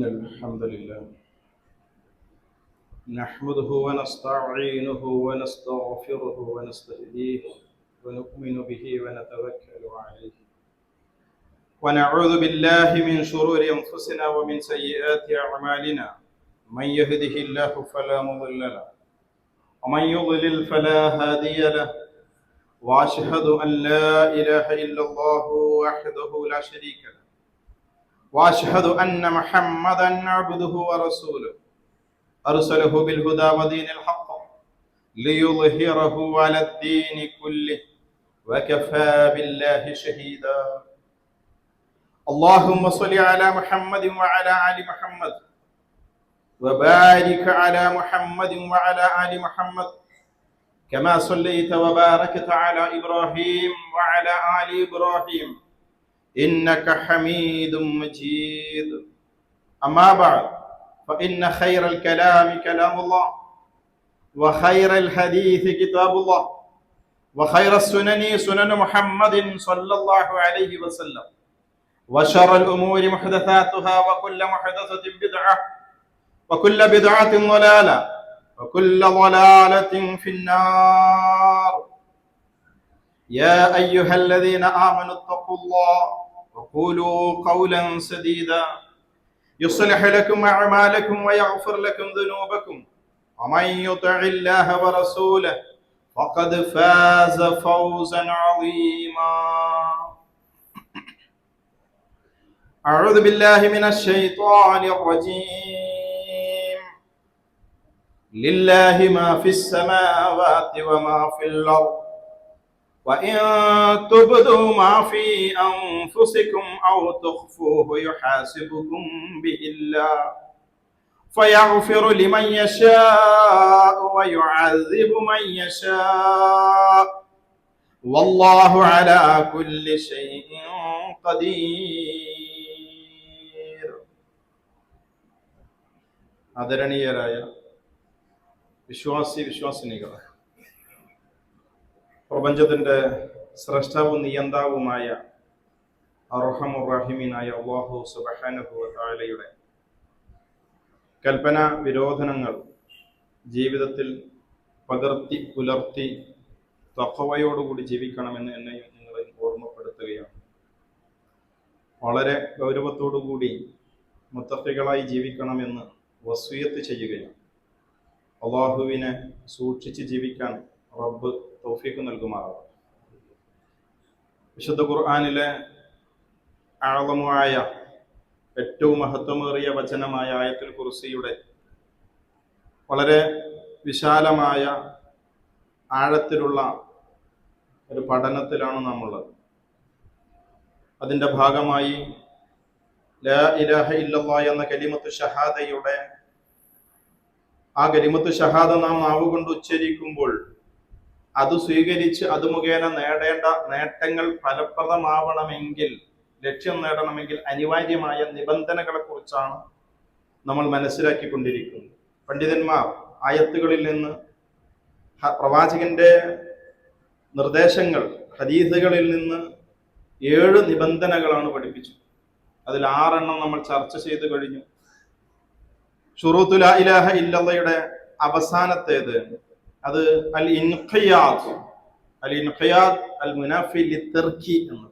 الحمد لله نحمده ونستعينه ونستغفره ونستهديه ونؤمن به ونتوكل عليه ونعوذ بالله من شرور أنفسنا ومن سيئات أعمالنا من يهده الله فلا مضل له ومن يضلل فلا هادي له وأشهد أن لا إله إلا الله وحده لا شريك له وأشهد أن محمدا عبده ورسوله أرسله بالهدى ودين الحق ليظهره على الدين كله وكفى بالله شهيدا اللهم صل على محمد وعلى آل محمد وبارك على محمد وعلى آل محمد كما صليت وباركت على إبراهيم وعلى آل إبراهيم إنك حميد مجيد أما بعد فإن خير الكلام كلام الله وخير الحديث كتاب الله وخير السنن سنن محمد صلى الله عليه وسلم وشر الأمور محدثاتها وكل محدثة بدعة وكل بدعة ضلالة وكل ضلالة في النار يا أيها الذين آمنوا اتقوا الله وقولوا قولا سديدا يصلح لكم أعمالكم ويغفر لكم ذنوبكم ومن يطع الله ورسوله فقد فاز فوزا عظيما أعوذ بالله من الشيطان الرجيم لله ما في السماوات وما في الأرض وإن تبدوا ما في أنفسكم أو تخفوه يحاسبكم به الله فيغفر لمن يشاء ويعذب من يشاء والله على كل شيء قدير. ആദരണീയരായ വിശ്വാസിനികളെ, പ്രപഞ്ചത്തിന്റെ സ്രഷ്ടാവും നിയന്താവുമായ അർഹമുർ റഹീമീനായ അല്ലാഹു സുബ്ഹാനഹു വ തആലയുടെ കൽപ്പന വിരോധനങ്ങൾ ജീവിതത്തിൽ പകർത്തി പുലർത്തി തഖ്വയോടുകൂടി ജീവിക്കണമെന്ന് എന്നെയും നിങ്ങളെയും ഓർമ്മപ്പെടുത്തുകയാണ്. വളരെ ഗൗരവത്തോടുകൂടി മുത്തഖികളായി ജീവിക്കണമെന്ന് വസിയത്ത് ചെയ്യുകയാണ്. അല്ലാഹുവിനെ സൂക്ഷിച്ച് ജീവിക്കാൻ റബ്ബ് തൗഫീഖ് നൽകുമാറാവട്ടെ. വിശുദ്ധ ഖുർആനിലെ ആളമുമായ ഏറ്റവും മഹത്വമേറിയ വചനമായ ആയത്തുൽ കുർസിയുടെ വളരെ വിശാലമായ ആഴത്തിലുള്ള ഒരു പഠനത്തിലാണ് നമ്മളുള്ളത്. അതിൻ്റെ ഭാഗമായി ലാ ഇലാഹ ഇല്ലല്ലാഹ് എന്ന കലിമത്തു ഷഹാദയുടെ ആ കലിമത്തു ഷഹാദ നാം നാവുകൊണ്ട് ഉച്ചരിക്കുമ്പോൾ അത് സ്വീകരിച്ച് അത് മുഖേന നേടേണ്ട നേട്ടങ്ങൾ ഫലപ്രദമാവണമെങ്കിൽ, ലക്ഷ്യം നേടണമെങ്കിൽ അനിവാര്യമായ നിബന്ധനകളെ കുറിച്ചാണ് നമ്മൾ മനസ്സിലാക്കിക്കൊണ്ടിരിക്കുന്നത്. പണ്ഡിതന്മാർ ആയത്തുകളിൽ നിന്ന് പ്രവാചകന്റെ നിർദ്ദേശങ്ങൾ ഹദീസുകളിൽ നിന്ന് 7 നിബന്ധനകളാണ് പഠിപ്പിച്ചത്. അതിൽ 6 നമ്മൾ ചർച്ച ചെയ്തു കഴിഞ്ഞു. ശുറൂത്തു ലാ ഇലാഹ ഇല്ലല്ലാഹയുടെ അവസാനത്തേത് അത് അൽ ഇൻഖിയാദ് അൽ മുനാഫി ലിത്തർക്കി എന്ന്.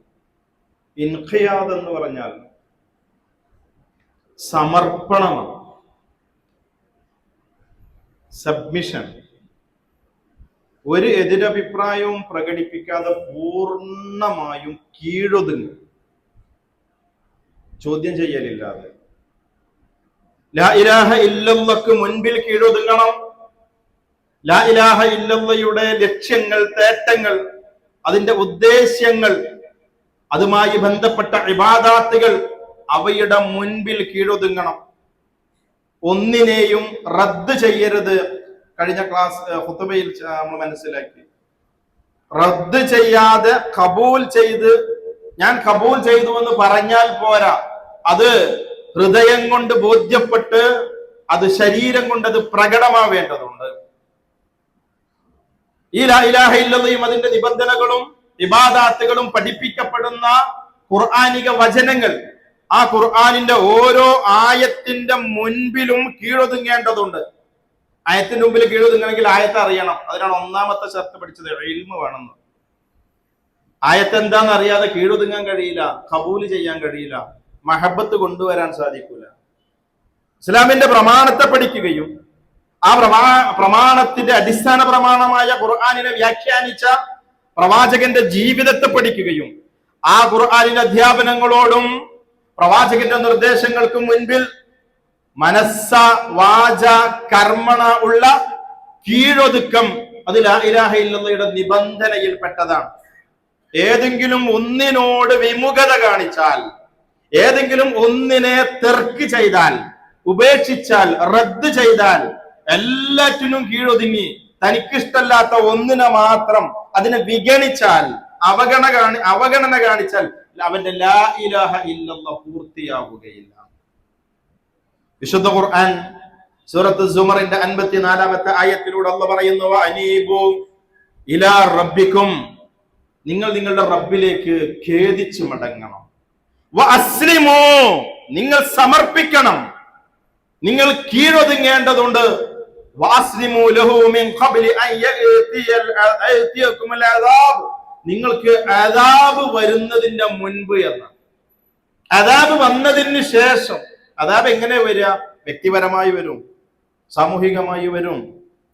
ഇൻഖിയാദ് എന്ന് പറഞ്ഞാൽ സമർപ്പണമാണ്, സബ്മിഷൻ. ഒരു എതിരഭിപ്രായവും പ്രകടിപ്പിക്കാതെ പൂർണ്ണമായും കീഴൊതുങ്ങും, ചോദ്യം ചെയ്യലില്ലാതെ. ലാ ഇലാഹ ഇല്ലല്ലാഹ്ക്ക് മുൻപിൽ കീഴൊതുങ്ങണം. ലാ ഇലാഹ ഇല്ലല്ലാഹയുടെ ലക്ഷ്യങ്ങൾ, തേട്ടങ്ങൾ, അതിന്റെ ഉദ്ദേശ്യങ്ങൾ, അതുമായി ബന്ധപ്പെട്ട ഇബാദാത്തുകൾ, അവയുടെ മുൻപിൽ കീഴൊതുങ്ങണം. ഒന്നിനെയും റദ്ദ് ചെയ്യരുത്. കഴിഞ്ഞ ക്ലാസ് ഖുതുബയിൽ നമ്മൾ മനസ്സിലാക്കി. റദ്ദ് ചെയ്യാതെ ഖബൂൽ ചെയ്ത്, ഞാൻ ഖബൂൽ ചെയ്തു എന്ന് പറഞ്ഞാൽ പോരാ, അത് ഹൃദയം കൊണ്ട് ബോധ്യപ്പെട്ട് അത് ശരീരം കൊണ്ട് അത് പ്രകടമാവേണ്ടതുണ്ട്. ഈ ലാ ഇലാഹ ഇല്ലല്ലാഹയും അതിന്റെ നിബന്ധനകളും ഇബാദാത്തുകളും പഠിപ്പിക്കപ്പെടുന്ന ഖുർആനിക വചനങ്ങൾ ആ ഖുർആനിന്റെ ഓരോ ആയത്തിന്റെ മുൻപിലും കീഴൊതുങ്ങേണ്ടതുണ്ട്. ആയത്തിന്റെ മുമ്പിൽ കീഴൊതുങ്ങണമെങ്കിൽ ആയത്ത് അറിയണം. അതിനാണ് ഒന്നാമത്തെ ഷർത്ത് പഠിച്ചത്, ഇൽമ് വേണമെന്ന്. ആയത്ത് എന്താണെന്ന് അറിയാതെ കീഴൊതുങ്ങാൻ കഴിയില്ല, ഖബൂല് ചെയ്യാൻ കഴിയില്ല, മഹബത്ത് കൊണ്ടുവരാൻ സാധിക്കൂല. ഇസ്ലാമിന്റെ പ്രമാണത്തെ പഠിക്കുകയും ആ പ്രമാണത്തിന്റെ അടിസ്ഥാന പ്രമാണമായ ഖുർആനിനെ വ്യാഖ്യാനിച്ച പ്രവാചകന്റെ ജീവിതത്തെ പഠിക്കുകയും ആ ഖുർആനിന്റെ അധ്യാപനങ്ങളോടും പ്രവാചകന്റെ നിർദ്ദേശങ്ങൾക്കും മുൻപിൽ മനസ്സ വാച കർമ്മണ ഉള്ള കീഴൊതുക്കം, അത് ലാ ഇലാഹ ഇല്ലല്ലാഹയുടെ നിബന്ധനയിൽപ്പെട്ടതാണ്. ഏതെങ്കിലും ഒന്നിനോട് വിമുഖത കാണിച്ചാൽ, ഏതെങ്കിലും ഒന്നിനെ തെർക്ക് ചെയ്താൽ, ഉപേക്ഷിച്ചാൽ, റദ്ദ് ചെയ്താൽ, എല്ലാറ്റിനും കീഴൊതുങ്ങി തനിക്കിഷ്ടല്ലാത്ത ഒന്നിനെ മാത്രം അതിനെ വിഗണിച്ചാൽ, അവഗണന കാണിച്ചാൽ അവന്റെ ലാ ഇലാഹ ഇല്ലല്ലാഹ് പൂർത്തിയാവുകയില്ല. വിശുദ്ധ ഖുർആൻ സൂറത്ത് സുമറിന്റെ 54-ാമത്തെ ആയത്തിലൂടെ അല്ലാഹു പറയുന്നു, അനീബു ഇലാ റബ്ബിക്കും, നിങ്ങൾ നിങ്ങളുടെ റബ്ബിലേക്ക് ഖേദിച്ചു മടങ്ങണം. വഅസ്ലിമു, നിങ്ങൾ സമർപ്പിക്കണം, നിങ്ങൾ കീഴൊതുങ്ങേണ്ടതുണ്ട്. വഅസ്ലിമു ലഹു മിൻ ഖബ്ലി അൻ യഅതിയകുമുൽ അദാബ്, നിങ്ങൾക്ക് അദാബ് വരുന്നതിന്റെ മുൻപ് എന്ന്. അദാബ് വന്നതിന് ശേഷം. അദാബ് എങ്ങനെ വരിക? വ്യക്തിപരമായി വരും, സാമൂഹികമായി വരും,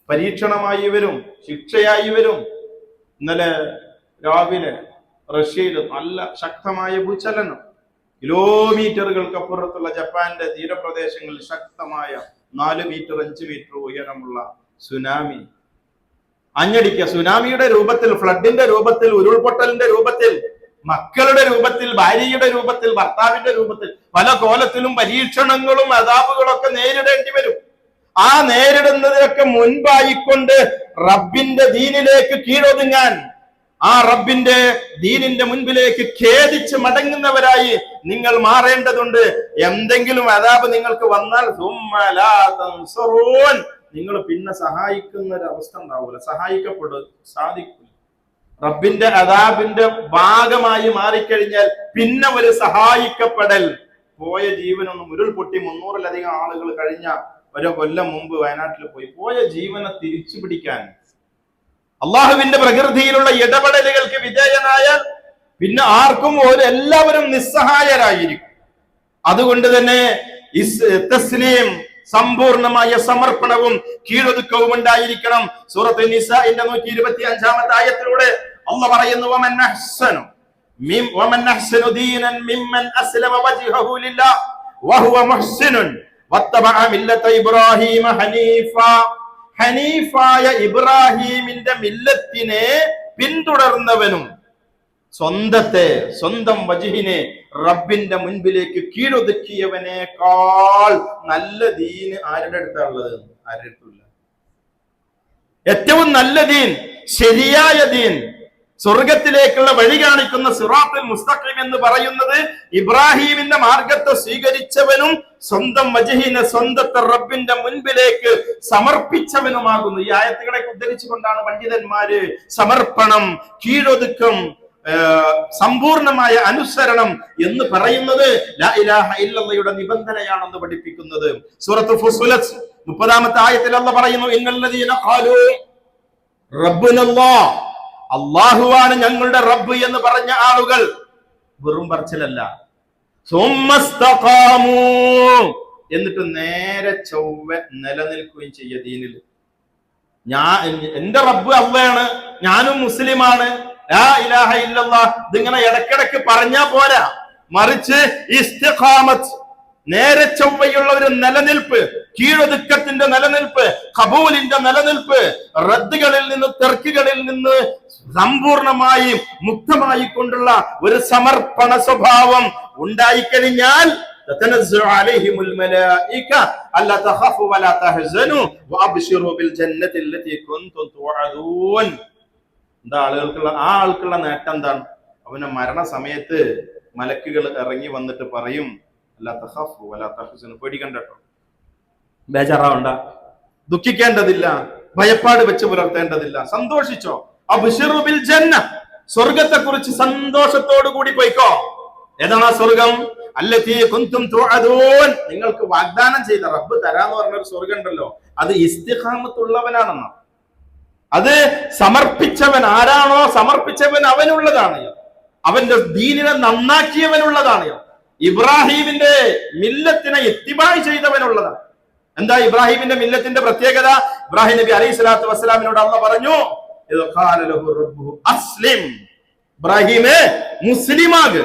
പരീക്ഷണമായി വരും, ശിക്ഷയായി വരും. ഇന്നലെ രാവിലെ റഷ്യയിൽ നല്ല ശക്തമായ ഭൂചലനം, കിലോമീറ്ററുകൾക്കപ്പുറത്തുള്ള ജപ്പാന്റെ തീരപ്രദേശങ്ങളിൽ ശക്തമായ 4 മീറ്റർ 5 മീറ്റർ ഉയരമുള്ള സുനാമി അഞ്ഞടിക്കുക. സുനാമിയുടെ രൂപത്തിൽ, ഫ്ലഡിന്റെ രൂപത്തിൽ, ഉരുൾപൊട്ടലിന്റെ രൂപത്തിൽ, മക്കളുടെ രൂപത്തിൽ, ഭാര്യയുടെ രൂപത്തിൽ, ഭർത്താവിന്റെ രൂപത്തിൽ, പല കോലത്തിലും പരീക്ഷണങ്ങളും അദാബുകളൊക്കെ നേരിടേണ്ടി വരും. ആ നേരിടുന്നതിനൊക്കെ മുൻപായിക്കൊണ്ട് റബ്ബിന്റെ ദീനിലേക്ക് കീഴൊതുങ്ങാൻ, ആ റബ്ബിന്റെ ദീനിന്റെ മുൻപിലേക്ക് ഖേദിച്ച് മടങ്ങുന്നവരായി നിങ്ങൾ മാറേണ്ടതുണ്ട്. എന്തെങ്കിലും അദാബ് നിങ്ങൾക്ക് വന്നാൽ നിങ്ങൾ പിന്നെ സഹായിക്കുന്ന ഒരു അവസ്ഥ ഉണ്ടാവൂല, സഹായിക്കപ്പെടും സാധിക്കില്ല. റബ്ബിന്റെ അദാബിന്റെ ഭാഗമായി മാറിക്കഴിഞ്ഞാൽ പിന്നെ ഒരു സഹായിക്കപ്പെടൽ. പോയ ജീവനൊന്നും, ഉരുൾപൊട്ടി 300-ലധികം ആളുകൾ കഴിഞ്ഞ ഒരു കൊല്ലം മുമ്പ് വയനാട്ടിൽ പോയ ജീവനെ തിരിച്ചു പിടിക്കാൻ അള്ളാഹുവിന്റെ പ്രകൃതിയിലുള്ള ഇടപെടലുകൾക്ക് വിധേയനായാൽ പിന്നെ ആർക്കും എല്ലാവരും നിസ്സഹായരായിരിക്കും. അതുകൊണ്ട് തന്നെ തസ്ലീം, സമ്പൂർണമായ സമർപ്പണവും കീഴൊതുക്കവും ഉണ്ടായിരിക്കണം. സൂറത്തുൽ നിസാഇന്റെ 125-ാമത്തെ ആയത്തിലൂടെ അല്ലാഹു പറയുന്നു, വമൻ അഹ്സനു ദീനൻ മിമ്മൻ അസ്ലമ വജ്ഹഹു ലില്ലാഹ് വഹുവ മുഹ്സിനുൻ വത്തബഅ മില്ലത ഇബ്രാഹീമ ഹനീഫാ. ഹനീഫായ ഇബ്രാഹീമിന്റെ മില്ലത്തിനെ പിന്തുടർന്നവനും സ്വന്തം വജ്ഹിനെ റബ്ബിന്റെ മുൻപിലേക്ക് കീഴൊതുക്കിയവനേക്കാൾ നല്ല ദീൻ ആരുടെ അടുത്താണുള്ളത്? ആരുടെ അടുത്തില്ല. ഏറ്റവും നല്ല ദീൻ, ശരിയായ ദീൻ, സ്വർഗത്തിലേക്കുള്ള വഴി കാണിക്കുന്ന സിറാത്തുൽ മുസ്തഖീം എന്ന് പറയുന്നത് ഇബ്രാഹീമിന്റെ മാർഗത്തെ സ്വീകരിച്ചവനും സ്വന്തം വജ്ഹിനെ, സ്വന്തത്തെ റബ്ബിന്റെ മുൻപിലേക്ക് സമർപ്പിച്ചവനുമാകുന്നു. ഈ ആയത്തുകളെ ഉദ്ധരിച്ചുകൊണ്ടാണ് പണ്ഡിതന്മാര് സമർപ്പണം, കീഴൊതുക്കം, സമ്പൂർണമായ അനുസരണം എന്ന് പറയുന്നത് ലാ ഇലാഹ ഇല്ലല്ലാഹയുടെ നിബന്ധനയാണെന്ന് പഠിപ്പിക്കുന്നത്. സൂറത്തുൽ ഫുസ്സിലത്ത് 30-ാമത്തെ ആയത്തിൽ അല്ലാഹു പറയുന്നു, ഇന്നല്ലദീന ഖാലൂ റബ്ബുനല്ലാഹ്, അല്ലാഹുവാണ് ഞങ്ങളുടെ റബ്ബ് എന്ന് പറഞ്ഞ ആളുകൾ വെറും പറച്ചിലല്ല, സുമ്മസ്തഖാമൂ, എന്നിട്ട് നേരെ ചൊവ്വ നിലനിൽക്കുകയും ചെയ്യ ദീനിൽ. എന്റെ റബ്ബ് അല്ലാഹുവാണ്, ഞാനും മുസ്ലിമാണ്, ലാ ഇലാഹ ഇല്ലല്ലാഹ് ഇതിങ്ങനെ ഇടക്കിടക്ക് പറഞ്ഞാ പോരാ, മറിച്ച് ഇസ്തിഖാമത്ത്, നേരെ ചൊവ്വയുള്ള ഒരു നിലനിൽപ്പ്, കീഴൊതുക്കത്തിന്റെ നിലനിൽപ്പ്, ഖബൂലിന്റെ നിലനിൽപ്പ്, റദ്ദുകളിൽ നിന്ന്, തെർക്കുകളിൽ നിന്ന് സമ്പൂർണമായി മുക്തമായി കൊണ്ടുള്ള ഒരു സമർപ്പണ സ്വഭാവം ഉണ്ടായിക്കഴിഞ്ഞാൽ തതനസ്സലു അലൈഹിമുൽ മലായിക അല്ലാ തഖാഫു വലാ തഹ്സനു വഅബ്ശിറു ബിൽ ജന്നത്തി അല്ലതി കുൻതും തുഅദൂൻ. എന്താ ആൾക്കുള്ള നേട്ടം എന്താണ്? അവന്റെ മരണസമയത്ത് മലക്കുകൾ ഇറങ്ങി വന്നിട്ട് പറയും, അല്ലാ തഖാഫു വലാ തഹ്സനു, പേടിക്കണ്ട കേട്ടോ, ബേജാറാവണ്ട, ദുഃഖിക്കേണ്ടതില്ല, ഭയപ്പാട് വെച്ച് പുലർത്തേണ്ടതില്ല, സന്തോഷിച്ചോ. അബ്ശിറു ബിൽ ജന്ന, സ്വർഗത്തെ കുറിച്ച് സന്തോഷത്തോടു കൂടി പോയിക്കോ. ഏതാണ് ആ സ്വർഗം? അല്ലതീ കുൻതും തുഅദൂൻ, നിങ്ങൾക്ക് വാഗ്ദാനം ചെയ്ത റബ്ബ് തരാന്ന് പറഞ്ഞ ഒരു സ്വർഗ്ഗം ഉണ്ടല്ലോ, അത് ഇസ്തിഖാമത്തുള്ളവനാണെന്ന്. അത് സമർപ്പിച്ചവൻ ആരാണോ സമർപ്പിച്ചവൻ അവനുള്ളതാണ്, അവന്റെ ദീനിനെ നന്നാക്കിയവനുള്ളതാണ്, ഇബ്രാഹിമിന്റെ മില്ലത്തിനെ ഇത്തിബാഅ് ചെയ്തവനുള്ളതാണ്. എന്താ ഇബ്രാഹിമിന്റെ മില്ലത്തിന്റെ പ്രത്യേകത? ഇബ്രാഹിം നബി അലൈഹി സ്വലാത്തു വസ്സലാമിനോട് അല്ലാഹ് പറഞ്ഞു, അസ്ലിം, ഇബ്രാഹിമേ മുസ്ലിമാക്,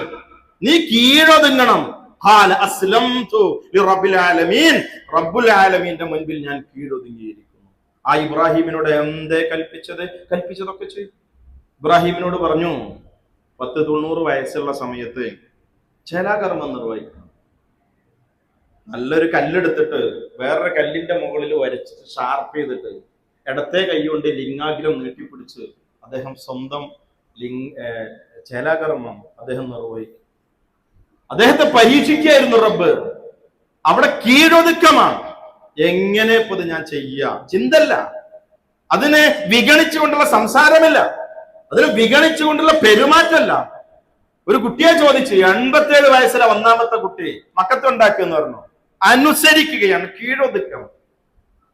നീ കീഴൊതുങ്ങണം. ഖാല അസ്ലംതു ലിറബ്ബിൽ ആലമീൻ, റബ്ബുൽ ആലമീന്റെ മുൻപിൽ ഞാൻ കീഴൊതുങ്ങിയിരിക്കുന്നു. ആ ഇബ്രാഹിമിനോട് എന്തേ കൽപ്പിച്ചതൊക്കെ ചെയ്തു. ഇബ്രാഹിമിനോട് പറഞ്ഞു, 90 വയസ്സുള്ള സമയത്ത് ചേലാകർമ്മം നിർവഹിക്കണം. നല്ലൊരു കല്ലെടുത്തിട്ട് വേറൊരു കല്ലിന്റെ മുകളിൽ വരച്ചിട്ട് ഷാർപ്പ് ചെയ്തിട്ട് ഇടത്തെ കൈ കൊണ്ട് ലിംഗാഗ്രം നീട്ടിപ്പിടിച്ച് അദ്ദേഹം സ്വന്തം ചേലാകർമ്മം അദ്ദേഹം നിർവഹിക്കും. അദ്ദേഹത്തെ പരീക്ഷിക്കായിരുന്നു റബ്ബ്. അവിടെ കീഴൊതുക്കമാണ്. എങ്ങനെ ഇപ്പത് ഞാൻ ചെയ്യാ ചിന്തല്ല, അതിനെ വിഗണിച്ചുകൊണ്ടുള്ള സംസാരമില്ല, അതിനെ വിഗണിച്ചുകൊണ്ടുള്ള പെരുമാറ്റമല്ല. ഒരു കുട്ടിയെ ചോദിച്ചു, 87 വയസ്സിലെ 1ാമത്തെ കുട്ടി മക്കത്ത് ഉണ്ടാക്കുമെന്ന് പറഞ്ഞു. അനുസരിക്കുകയാണ്, കീഴൊതുക്കം.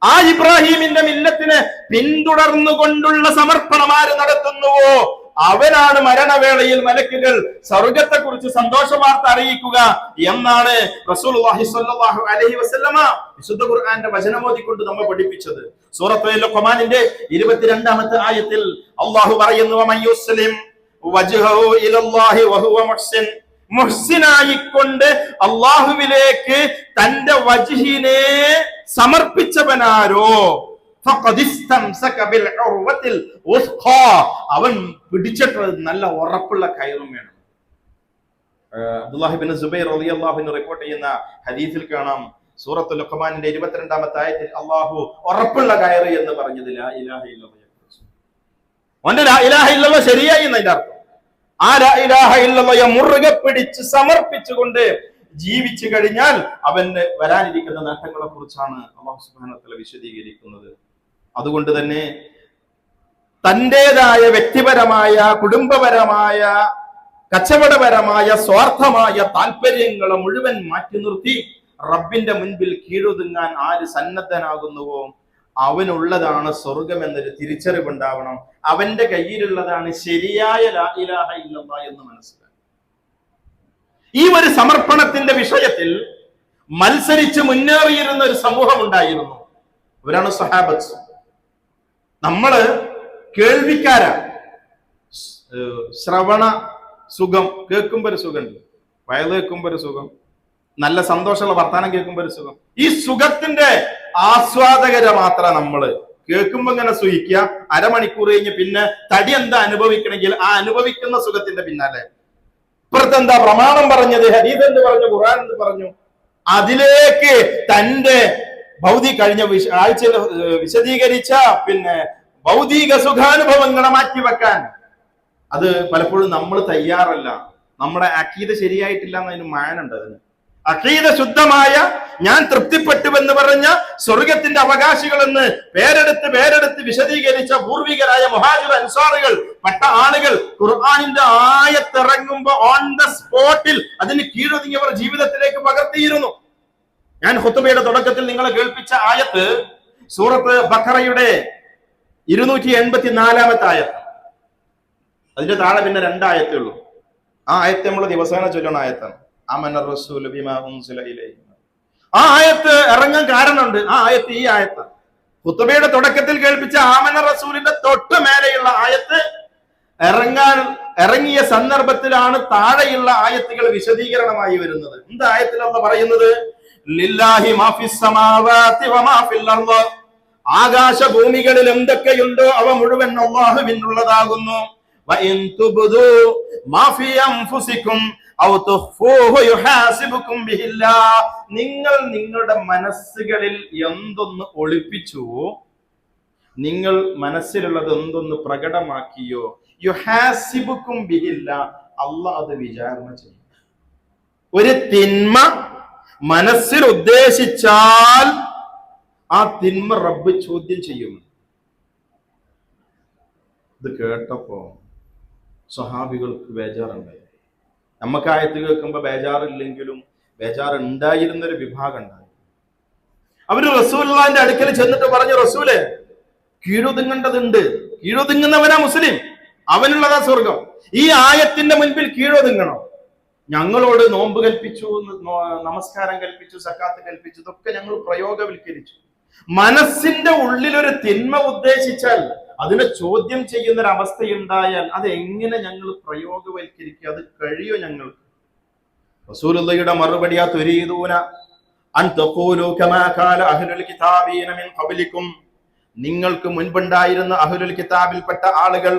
ആ ഇബ്രാഹിമിന്റെ മില്ലത്തിനെ പിന്തുടർന്നുകൊണ്ടുള്ള സമർപ്പണം ആര് നടത്തുന്നുവോ അവനാണ് മരണവേളയിൽ മലക്കുകൾ സ്വർഗത്തെ കുറിച്ച് സന്തോഷ വാർത്ത അറിയിക്കുക എന്നാണ് റസൂലുള്ളാഹി സ്വല്ലല്ലാഹു അലൈഹി വസല്ലമ വിശുദ്ധ ഖുർആന്റെ വചനമോദിക്കൊണ്ട് നമ്മെ പഠിപ്പിച്ചത്. സൂറത്തുൽ ലുഖ്മാനിന്റെ 22ാമത്തെ ആയത്തിൽ അല്ലാഹു പറയുന്നു, വമയ്യുസ്ലിം വജ്ഹഹു ഇലല്ലാഹി വഹുവ മുഹ്സിൻ, മുഹ്സിനായിക്കൊണ്ട് അല്ലാഹുവിലേക്ക് തന്റെ വജ്ഹിനെ സമർപ്പിച്ചവനാരോ അവൻ പിടിച്ചിട്ട് നല്ല ഉറപ്പുള്ള കയറും വേണം. അബ്ദുല്ലാഹി ഇബ്നു സുബൈർ റളിയല്ലാഹു അൻഹു റിപ്പോർട്ട് ചെയ്യുന്ന ഹദീസിൽ കാണാം, സൂറത്തുൽ ലുഖ്മാനിന്റെ 22ാമത്തെ ആയത്തിൽ അല്ലാഹു ഉറപ്പുള്ള കയറ് എന്ന് പറഞ്ഞത് ലാ ഇലാഹ ഇല്ലല്ലാഹ്. അവന്റെ ലാ ഇലാഹ ഇല്ലല്ലാഹ് ശരിയായി എന്നതിന്റെ അർത്ഥം. ആ ലാ ഇലാഹ ഇല്ലല്ലാഹ് മുറുകെ പിടിച്ച് സമർപ്പിച്ചുകൊണ്ട് ജീവിച്ചു കഴിഞ്ഞാൽ അവന് വരാനിരിക്കുന്ന നേട്ടങ്ങളെ കുറിച്ചാണ് അല്ലാഹു സുബ്ഹാനഹു വ തആല വിശദീകരിക്കുന്നത്. അതുകൊണ്ട് തന്നെ തന്റേതായ വ്യക്തിപരമായ, കുടുംബപരമായ, കച്ചവടപരമായ, സ്വാർത്ഥമായ താല്പര്യങ്ങളെ മുഴുവൻ മാറ്റി നിർത്തി റബ്ബിന്റെ മുൻപിൽ കീഴൊതുങ്ങാൻ ആര് സന്നദ്ധനാകുന്നുവോ അവനുള്ളതാണ് സ്വർഗം എന്നൊരു തിരിച്ചറിവുണ്ടാവണം. അവന്റെ കയ്യിലുള്ളതാണ് ശരിയായ ലാ ഇലാഹ ഇല്ലല്ലാഹ് എന്ന് മനസ്സിലാക്കി. ഈ ഒരു സമർപ്പണത്തിന്റെ വിഷയത്തിൽ മത്സരിച്ച് മുന്നേറിയിരുന്ന ഒരു സമൂഹം ഉണ്ടായിരുന്നു. അവരാണ് സഹാബത്ത്. നമ്മള് കേൾവിക്കാരാണ്. ശ്രവണ സുഖം, കേൾക്കുമ്പോ ഒരു സുഖമുണ്ട്, വയല് കേൾക്കുമ്പോ ഒരു സുഖം, നല്ല സന്തോഷമുള്ള വർത്താനം കേൾക്കുമ്പോ ഒരു സുഖം. ഈ സുഖത്തിന്റെ ആസ്വാദകരെ മാത്രം നമ്മള് കേൾക്കുമ്പോ ഇങ്ങനെ സുഖിക്കുക. അരമണിക്കൂർ കഴിഞ്ഞ് പിന്നെ തടി എന്താ അനുഭവിക്കണമെങ്കിൽ ആ അനുഭവിക്കുന്ന സുഖത്തിന്റെ പിന്നാലെ ഇപ്പുറത്ത് എന്താ പ്രമാണം പറഞ്ഞത്, ഹദീസ് എന്ത് പറഞ്ഞു, ഖുർആൻ എന്ത് പറഞ്ഞു, അതിലേക്ക് തന്റെ കഴിഞ്ഞ ആഴ്ചയിൽ വിശദീകരിച്ച ഭൗതിക സുഖാനുഭവങ്ങളെ മാറ്റിവെക്കാൻ അത് പലപ്പോഴും നമ്മൾ തയ്യാറല്ല. നമ്മുടെ അഖീദ ശരിയായിട്ടില്ല എന്നതിന് മാനുണ്ട്. അതിന് അഖീദ ശുദ്ധമായ, ഞാൻ തൃപ്തിപ്പെട്ടുവെന്ന് പറഞ്ഞ സ്വർഗത്തിന്റെ അവകാശികൾ എന്ന് പേരെടുത്ത് വിശദീകരിച്ച പൂർവികരായ മുഹാജിർ അൻസാറുകൾ പെട്ട ആളുകൾ ഖുർആനിന്റെ ആയത്തിറങ്ങുമ്പോ ഓൺ ദ സ്പോട്ടിൽ അതിന് കീഴൊതുങ്ങിയവർ ജീവിതത്തിലേക്ക് പകർത്തിയിരുന്നു. ഞാൻ ഖുതുബയുടെ തുടക്കത്തിൽ നിങ്ങളെ കേൾപ്പിച്ച ആയത്ത് സൂറത്ത് ബഖറയുടെ 284ാമത്തെ ആയത്ത്. അതിന്റെ താഴെ പിന്നെ 2 ആയത്തേ ഉള്ളൂ. ആ ആയത്ത് നമ്മൾ ദിവസേന ചൊല്ലുന്ന ആയത്താണ്. ആമന റസൂലു ബിമാ ഉൻസില ഇലൈഹി. ആ ആയത്ത് ഇറങ്ങാൻ കാരണമുണ്ട്. ആ ആയത്ത് ഈ ആയത്ത് ഖുതുബയുടെ തുടക്കത്തിൽ കേൾപ്പിച്ച ആമന റസൂലിന്റെ തൊട്ട് മേലെയുള്ള ആയത്ത് ഇറങ്ങിയ സന്ദർഭത്തിലാണ് താഴെയുള്ള ആയത്തുകൾ വിശദീകരണമായി വരുന്നത്. എന്താ ആയത്തിൽ അല്ലാഹു പറയുന്നത്? ലില്ലാഹി മാ ഫിസ് സമാവാതി വമാ ഫിൽ അർദ്, ആകാശഭൂമികളിൽ എന്തൊക്കെയുണ്ടോ അവ മുഴുവൻ അല്ലാഹുവിനുള്ളതാകുന്നു. വഇൻ തുബ്ദു മാ ഫി അൻഫുസികും ഔ തുഖ്ഫൂഹു യുഹാസിബുകും ബിഹില്ലാഹ്, നിങ്ങൾ നിങ്ങളുടെ മനസ്സുകളിൽ എന്തൊന്ന് ഒളിപ്പിച്ചുവോ, നിങ്ങൾ മനസ്സിലുള്ളത് എന്തൊന്ന് പ്രകടമാക്കിയോ, യുഹാസിബുകും ബിഹില്ലാഹ്, അല്ലാഹ് അത് വിചാരണ ചെയ്യും. ഒരു തിന്മ മനസ്സിൽ ഉദ്ദേശിച്ചാൽ ആ തിന്മ റബ്ബ് ചോദ്യം ചെയ്യും. ഇത് കേട്ടപ്പോ സ്വഹാബികൾക്ക് ബേജാറുണ്ടായി. നമുക്ക് ആയത്ത് കേൾക്കുമ്പോ ബേജാറില്ലെങ്കിലും ബേജാർ ഉണ്ടായിരുന്നൊരു വിഭാഗം ഉണ്ടായി. അവര് റസൂലുള്ളാഹിന്റെ അടുക്കൽ ചെന്നിട്ട് പറഞ്ഞു, റസൂലെ, കീഴൊതുങ്ങേണ്ടതുണ്ട്. കീഴൊതുങ്ങുന്നവനാ മുസ്ലിം, അവനുള്ളതാ സ്വർഗം. ഈ ആയത്തിന്റെ മുൻപിൽ കീഴൊതുങ്ങണം. ഞങ്ങളോട് നോമ്പ് കൽപ്പിച്ചു, നമസ്കാരം കൽപ്പിച്ചു, സക്കാത്ത് കൽപ്പിച്ചു, ഇതൊക്കെ ഞങ്ങൾ പ്രയോഗവൽക്കരിച്ചു. മനസ്സിന്റെ ഉള്ളിലൊരു തിന്മ ഉദ്ദേശിച്ചാൽ അതിനെ ചോദ്യം ചെയ്യുന്ന ഒരു അവസ്ഥയുണ്ടായാൽ അത് എങ്ങനെ ഞങ്ങൾ പ്രയോഗവൽക്കരിക്കുക? അത് കഴിയോ ഞങ്ങൾക്ക്? റസൂലുള്ളാഹിയുടെ മറുപടിയാ, തുരീദൂന അൻ തഖൂലു കമാ ഖാല അഹ്ലുൽ കിതാബീന മിൻ ഖബ്ലികും, നിങ്ങൾക്ക് മുൻപുണ്ടായിരുന്ന അഹ്ലുൽ കിതാബിൽപ്പെട്ട ആളുകൾ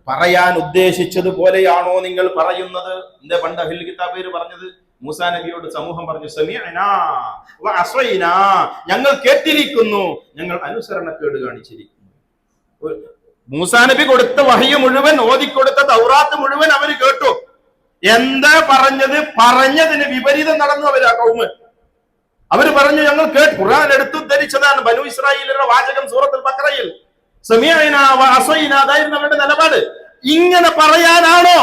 പറയാൻ ഉദ്ദേശിച്ചതുപോലെയാണോ നിങ്ങൾ പറയുന്നത്? എന്താ പണ്ട് അഹ്ലുൽ കിതാബിൽ പറഞ്ഞത്? മൂസാ നബിയോട് സമൂഹം പറഞ്ഞു, സമീഅനാ വ അസൈനാ, ഞങ്ങൾ കേട്ടിരിക്കുന്നു, ഞങ്ങൾ അനുസരണക്കേട് കാണിച്ചിരിക്കുന്നു. മൂസാ നബി കൊടുത്ത വഹ്യ് മുഴുവൻ, ഓതിക്കൊടുത്ത തൗറാത്ത് മുഴുവൻ അവർ കേട്ടു. എന്താ പറഞ്ഞത്? പറഞ്ഞതിന് വിപരീതം നടന്നു അവരാ കൗമ്. അവര് പറഞ്ഞു, ഞങ്ങൾ ഖുർആൻ എടുത്തുദ്ധരിച്ചതാണ് ബനു ഇസ്രായേലിന്റെ വാചകം സൂറത്തുൽ ബഖറയിൽ. സമീഅനാ വ അസൈനാ, അതായിരുന്നു അവരുടെ നിലപാട്. ഇങ്ങനെ പറയാനാണോ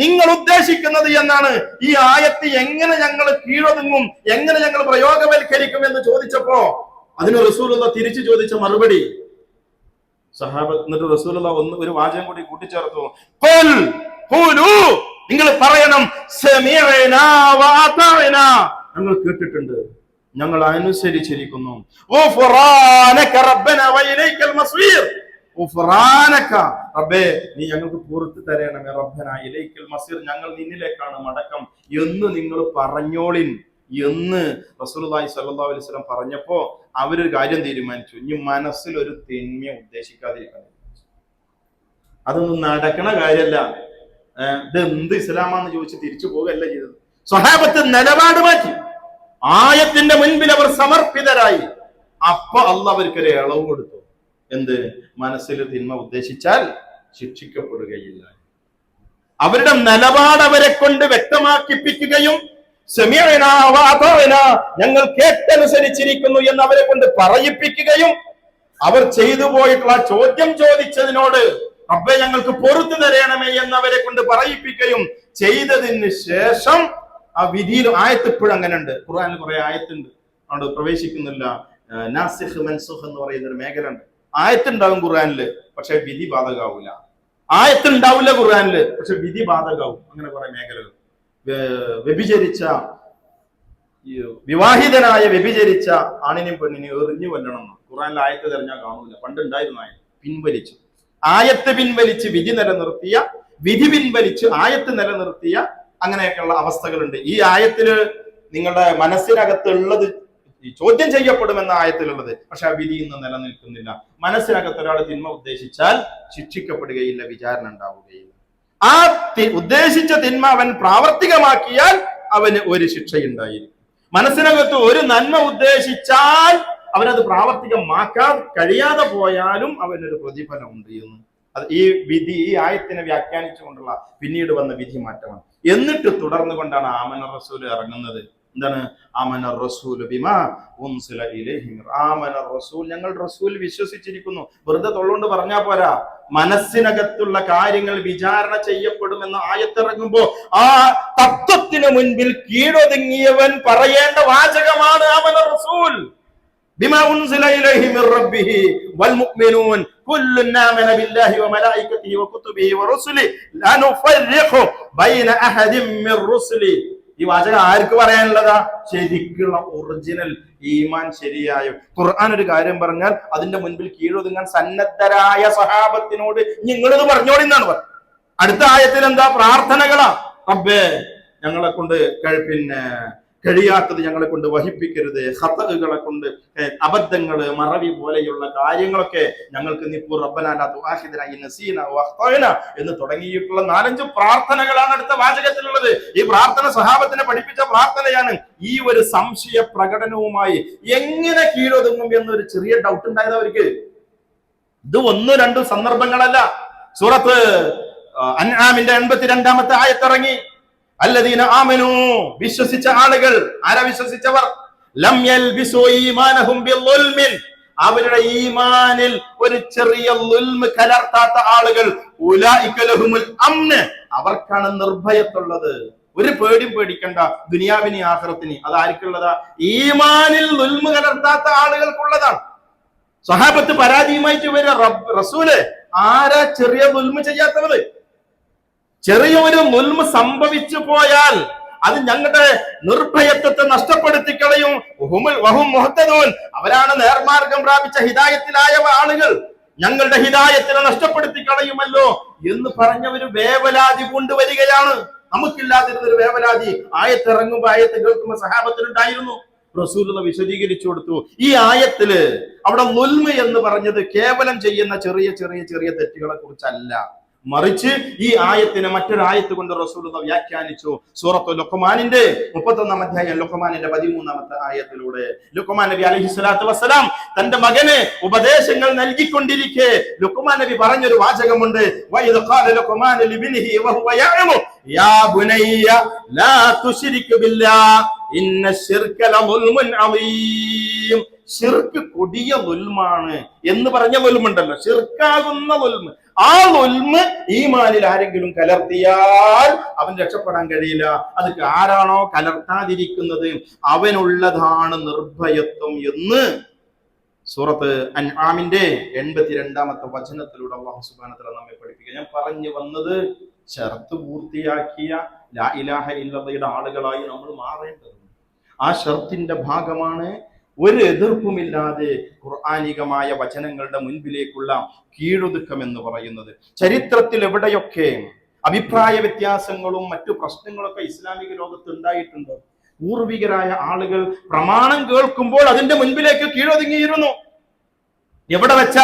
നിങ്ങൾ ഉദ്ദേശിക്കുന്നത് എന്നാണ് ഈ ആയത്ത്. എങ്ങനെ ഞങ്ങൾ കീഴൊതുങ്ങും, എങ്ങനെ ഞങ്ങൾ പ്രയോഗവൽക്കരിക്കും എന്ന് ചോദിച്ചപ്പോ അതിന് റസൂലുള്ളാഹി തിരിച്ചു ചോദിച്ച മറുപടി, സഹാബത്ത്, എന്നിട്ട് റസൂലുള്ളാഹി ഒരു വാചകം കൂടി കൂട്ടിച്ചേർത്തു, ഖുൽ ഖൂലു, നിങ്ങൾ പറയണം, സമീഅനാ വ അതാഅനാ, ഞങ്ങൾ കേട്ടിട്ടുണ്ട്, ഞങ്ങൾ അനുസരിച്ചിരിക്കുന്നു. ഗുഫ്റാനക റബ്ബനാ വ ഇലൈക്കൽ മസ്വീർ, ഗുഫ്റാനക, റബ്ബേ നീ ഞങ്ങൾക്ക് പുറത്തു തരണമേ, റബ്ബനാ ഇലൈക്കൽ മസ്വീർ, ഞങ്ങൾ നിന്നിലേക്കാണ് മടക്കം എന്ന് നിങ്ങൾ പറഞ്ഞോളിൻ എന്ന് റസൂലുള്ളാഹി സ്വല്ലല്ലാഹു അലൈഹി വസല്ലം പറഞ്ഞപ്പോ അവരൊരു കാര്യം തീരുമാനിച്ചു, ഇനി മനസ്സിൽ ഒരു തിന്മ ഉദ്ദേശിക്കാതിരിക്കണം. അതൊന്നും നടക്കണ കാര്യമല്ല. ഇത് എന്ത് ഇസ്ലാമാന്ന് ചോദിച്ച് തിരിച്ചു പോവുകയല്ല ചെയ്തത്. സ്വഹാബത്ത് നിലപാട് മാറ്റി, ആയത്തിന്റെ മുൻപിൽ അവർ സമർപ്പിതരായി. അപ്പൊ അള്ളാഹ് അവർക്കൊരു ഇളവ് കൊടുത്തു. എന്ത്? മനസ്സിൽ തിന്മ ഉദ്ദേശിച്ചാൽ ശിക്ഷിക്കപ്പെടുകയില്ല. അവരുടെ നിലപാട് അവരെ കൊണ്ട് വ്യക്തമാക്കിപ്പിക്കുകയും സമീഅനാ വ അതാഅനാ, ഞങ്ങൾ കേട്ടനുസരിച്ചിരിക്കുന്നു എന്ന് അവരെ കൊണ്ട് പറയിപ്പിക്കുകയും അവർ ചെയ്തു പോയിട്ടുള്ള ചോദ്യം ചോദിച്ചതിനോട് റബ്ബേ ഞങ്ങൾക്ക് പൊറുത്തു തരണമേ എന്നവരെ കൊണ്ട് പറയിപ്പിക്കുകയും ചെയ്തതിന് ശേഷം ആ വിധിയിൽ ആയത്ത് ഇപ്പോഴും അങ്ങനെ ഉണ്ട്. ഖുർആനിൽ കുറെ ആയത്തുണ്ട്, അവിടെ പ്രവേശിക്കുന്നില്ല. നാസിഖ് മൻസൂഖ് എന്ന് പറയുന്ന ഒരു മേഖല ഉണ്ട്. ആയത്തുണ്ടാവും ഖുർആനില്, പക്ഷെ വിധി ബാധകാവൂല. ആയത്തുണ്ടാവില്ല ഖുർആനില്, പക്ഷെ വിധി ബാധകാവും. അങ്ങനെ കുറെ മേഖലകൾ. വ്യഭിചരിച്ച, വിവാഹിതനായ വ്യഭിചരിച്ച ആണിനെയും പെണ്ണിനെയും എറിഞ്ഞു കൊല്ലണം ഖുർആനിൽ ആയത്ത് തെരഞ്ഞാൽ കാണൂല. പണ്ടുണ്ടായിരുന്നു ആയത്ത്, പിൻവലിച്ചു. ആയത്ത് പിൻവലിച്ച് വിധി നിലനിർത്തിയ, വിധി പിൻവലിച്ച് ആയത്ത് നിലനിർത്തിയ, അങ്ങനെയൊക്കെയുള്ള അവസ്ഥകളുണ്ട്. ഈ ആയത്തില് നിങ്ങളുടെ മനസ്സിനകത്തുള്ളത് ചോദ്യം ചെയ്യപ്പെടുമെന്ന ആയത്തിലുള്ളത്, പക്ഷെ ആ വിധി ഇന്ന് നിലനിൽക്കുന്നില്ല. മനസ്സിനകത്ത് ഒരാൾ തിന്മ ഉദ്ദേശിച്ചാൽ ശിക്ഷിക്കപ്പെടുകയില്ല, വിചാരണ ഉണ്ടാവുകയില്ല. ആ ഉദ്ദേശിച്ച തിന്മ അവൻ പ്രാവർത്തികമാക്കിയാൽ അവന് ഒരു ശിക്ഷയുണ്ടായിരിക്കും. മനസ്സിനകത്ത് ഒരു നന്മ ഉദ്ദേശിച്ചാൽ അവനത് പ്രാവർത്തികമാക്കാൻ കഴിയാതെ പോയാലും അവനൊരു പ്രതിഫലം ഉണ്ട് എന്ന്. അത് ഈ വിധി, ഈ ആയത്തിനെ വ്യാഖ്യാനിച്ചുകൊണ്ടുള്ള പിന്നീട് വന്ന വിധി മാറ്റമാണ്. എന്നിട്ട് തുടർന്നുകൊണ്ടാണ് ആമന റസൂൽ ഇറങ്ങുന്നത്. എന്താണ്? ആമന റസൂൽ ബിമാ ഉൻസില ഇലൈഹി, ആമന റസൂൽ, ഞങ്ങൾ റസൂൽ വിശ്വസിച്ചിരിക്കുന്നു. വെറുതെ തൊള്ളുകൊണ്ട് പറഞ്ഞാ പോരാ, മനസ്സിനകത്തുള്ള കാര്യങ്ങൾ വിചാരണ ചെയ്യപ്പെടുമെന്ന ആയത്തിറങ്ങുമ്പോ ആ തത്വത്തിന് മുൻപിൽ കീഴൊതുങ്ങിയവൻ പറയേണ്ട വാചകമാണ് ആമന റസൂൽ ബിമാ ഉൻസില ഇലൈഹി മിർ റബ്ബിഹി വൽ മുഅ്മിനൂൻ കുല്ലുൻ ആമന ബില്ലാഹി വ മലായികതിഹി വ കുതുബിഹി വ റുസുലിഹി ലാ നുഫർരിഖു ബൈന അഹദിൻ മിർ റുസുലി. ഈ വാചകം ആർക്ക് പറയാനുള്ളതാ? ശരിക്കുള്ള ഒറിജിനൽ ഈമാൻ ശരിയായ ഖുർആൻ ഒരു കാര്യം പറഞ്ഞാൽ അതിന്റെ മുൻപിൽ കീഴൊതുങ്ങാൻ സന്നദ്ധരായ സഹാബത്തിനോട് നിങ്ങളിത് പറഞ്ഞോളി എന്നാണ് പറഞ്ഞത്. അടുത്ത ആയത്തിൽ എന്താ? പ്രാർത്ഥനകളാ. റബ്ബേ ഞങ്ങളെ കൊണ്ട് കഴിയാത്തത് ഞങ്ങളെ കൊണ്ട് വഹിപ്പിക്കരുത്, ഖതഅകളെ കൊണ്ട്, അബദ്ധങ്ങള്, മറവി പോലെയുള്ള കാര്യങ്ങളൊക്കെ ഞങ്ങൾക്ക് നീ റബ്ബനാ ലാ തുആഖിദ്നാ ഇൻ നസീനാ വഅഖ്തഅനാ എന്ന് തുടങ്ങിയിട്ടുള്ള 4-5 പ്രാർത്ഥനകളാണ് അടുത്ത വാചകത്തിലുള്ളത്. ഈ പ്രാർത്ഥന സഹാബത്തിനെ പഠിപ്പിച്ച പ്രാർത്ഥനയാണ്. ഈ ഒരു സംശയ പ്രകടനവുമായി എങ്ങനെ കീഴൊതുങ്ങും എന്നൊരു ചെറിയ ഡൗട്ട് ഉണ്ടായത് അവർക്ക്. ഇത് 1-2 സന്ദർഭങ്ങളല്ല. സൂറത്ത് അൻആമിന്റെ 82-ാമത്തെ ആയത്തിറങ്ങി. അല്ലദീന ആമനൂ, വിശ്വസിച്ച ആളുകൾ. ആരാ വിശ്വസിച്ചവർ? ലം യൽബിസു ഈമാനഹും ബിളുൽമിൻ, അവരുടെ ഈമാനിൽ ഒരു ചെറിയ ളുൽമ് കലർത്താത്ത ആളുകൾ. ഉലൈക ലഹുമുൽ അംൻ, അവർക്കാണ് നിർഭയത്തുള്ളത്. ഒരു പേടിയും പേടിക്കണ്ട, ദുനിയാവിനി ആഖിറത്തിന്. അത് ആർക്കുള്ളതാ? ഈമാനിൽ ദുൽമ കലർത്താത്ത ആളുകൾക്കുള്ളതാണ്. സ്വഹാബത്ത് പരാജയമായിട്ട് വരിക, റസൂല് ആരാ ചെറിയ ദുൽമ ചെയ്യാത്തവര്? ചെറിയൊരു ദുൽമ സംഭവിച്ചു പോയാൽ അത് ഞങ്ങളുടെ നിർഭയത്വത്തെ നഷ്ടപ്പെടുത്തി കളയും. അവരാണ് നേർമാർഗം പ്രാപിച്ച ഹിദായത്തിലായ ആളുകൾ, ഞങ്ങളുടെ ഹിദായത്തിനെ നഷ്ടപ്പെടുത്തി കളയുമല്ലോ എന്ന് പറഞ്ഞവര് വേവലാതി കൊണ്ടുവരികയാണ്. നമുക്കില്ലാതിരുന്നൊരു വേവലാതി ആയത്തിറങ്ങുമ്പോ, ആയത്ത് കേൾക്കുമ്പോ സഹാബത്തിനുണ്ടായിരുന്നു. റസൂലുള്ളാഹി വിശദീകരിച്ചു കൊടുത്തു. ഈ ആയത്തില് അവിടെ ദുൽമ എന്ന് പറഞ്ഞത് കേവലം ചെയ്യുന്ന ചെറിയ ചെറിയ ചെറിയ തെറ്റുകളെ കുറിച്ചല്ല, മറിച്ച് ഈ ആയത്തിനെ മറ്റൊരു ആയത്ത് കൊണ്ട് റസൂലുള്ളാഹി വ്യാഖ്യാനിച്ചു. സൂറത്തുൽ ലുഖ്മാനിന്റെ 31-ാം അധ്യായം ലുഖ്മാനിന്റെ 13-ാമത്തെ ആയത്തിലൂടെ ലുഖ്മാൻ നബി അലൈഹിസ്സലാത്തു വസ്സലാം തന്റെ മകന് ഉപദേശങ്ങൾ നൽകിക്കൊണ്ടിരിക്കെ ലുഖ്മാൻ നബി പറഞ്ഞൊരു വാചകമുണ്ട്. വഇദ് ഖാല ലുഖ്മാൻ ലിബ്നിഹി വഹുവ യഅമു യാ ബുനയ്യ ലാ തുശ്രിക് ബില്ലാഹ് ഇന്ന ശിർക ലദുൽമുൻ അദീം. ശിർക്ക് കൊടിയ ദുൽമാണ് എന്ന് പറഞ്ഞ ദുൽമുണ്ടല്ലോ, ശിർക്കാകുന്ന ദുൽമ്. ആ ദുൽമ് ഈമാനിൽ ആരെങ്കിലും കലർത്തിയാൽ അവൻ രക്ഷപ്പെടാൻ കഴിയില്ല. അത് ആരാണോ കലർത്താതിരിക്കുന്നത് അവനുള്ളതാണ് നിർഭയത്വം എന്ന് സൂറത്ത് അൻആമിന്റെ 82-ാമത്തെ വചനത്തിലൂടെ അല്ലാഹു സുബ്ഹാനഹു വ തആല നമ്മെ പഠിപ്പിക്കുക. ഞാൻ പറഞ്ഞു വന്നത്, ഷർത്ത് പൂർത്തിയാക്കിയ ലാ ഇലാഹ ഇല്ലല്ലാഹയുടെ ആളുകളായി നമ്മൾ മാറേണ്ടതുണ്ട്. ആ ഷർത്തിന്റെ ഭാഗമാണ് ഒരു എതിർപ്പുമില്ലാതെ ഖുർആനികമായ വചനങ്ങളുടെ മുൻപിലേക്കുള്ള കീഴൊതുക്കം എന്ന് പറയുന്നത്. ചരിത്രത്തിൽ എവിടെയൊക്കെ അഭിപ്രായ വ്യത്യാസങ്ങളും മറ്റു പ്രശ്നങ്ങളൊക്കെ ഇസ്ലാമിക ലോകത്ത് ഉണ്ടായിട്ടുണ്ട്, പൂർവികരായ ആളുകൾ പ്രമാണം കേൾക്കുമ്പോൾ അതിന്റെ മുൻപിലേക്ക് കീഴൊതുങ്ങിയിരുന്നു. എവിടെ വെച്ച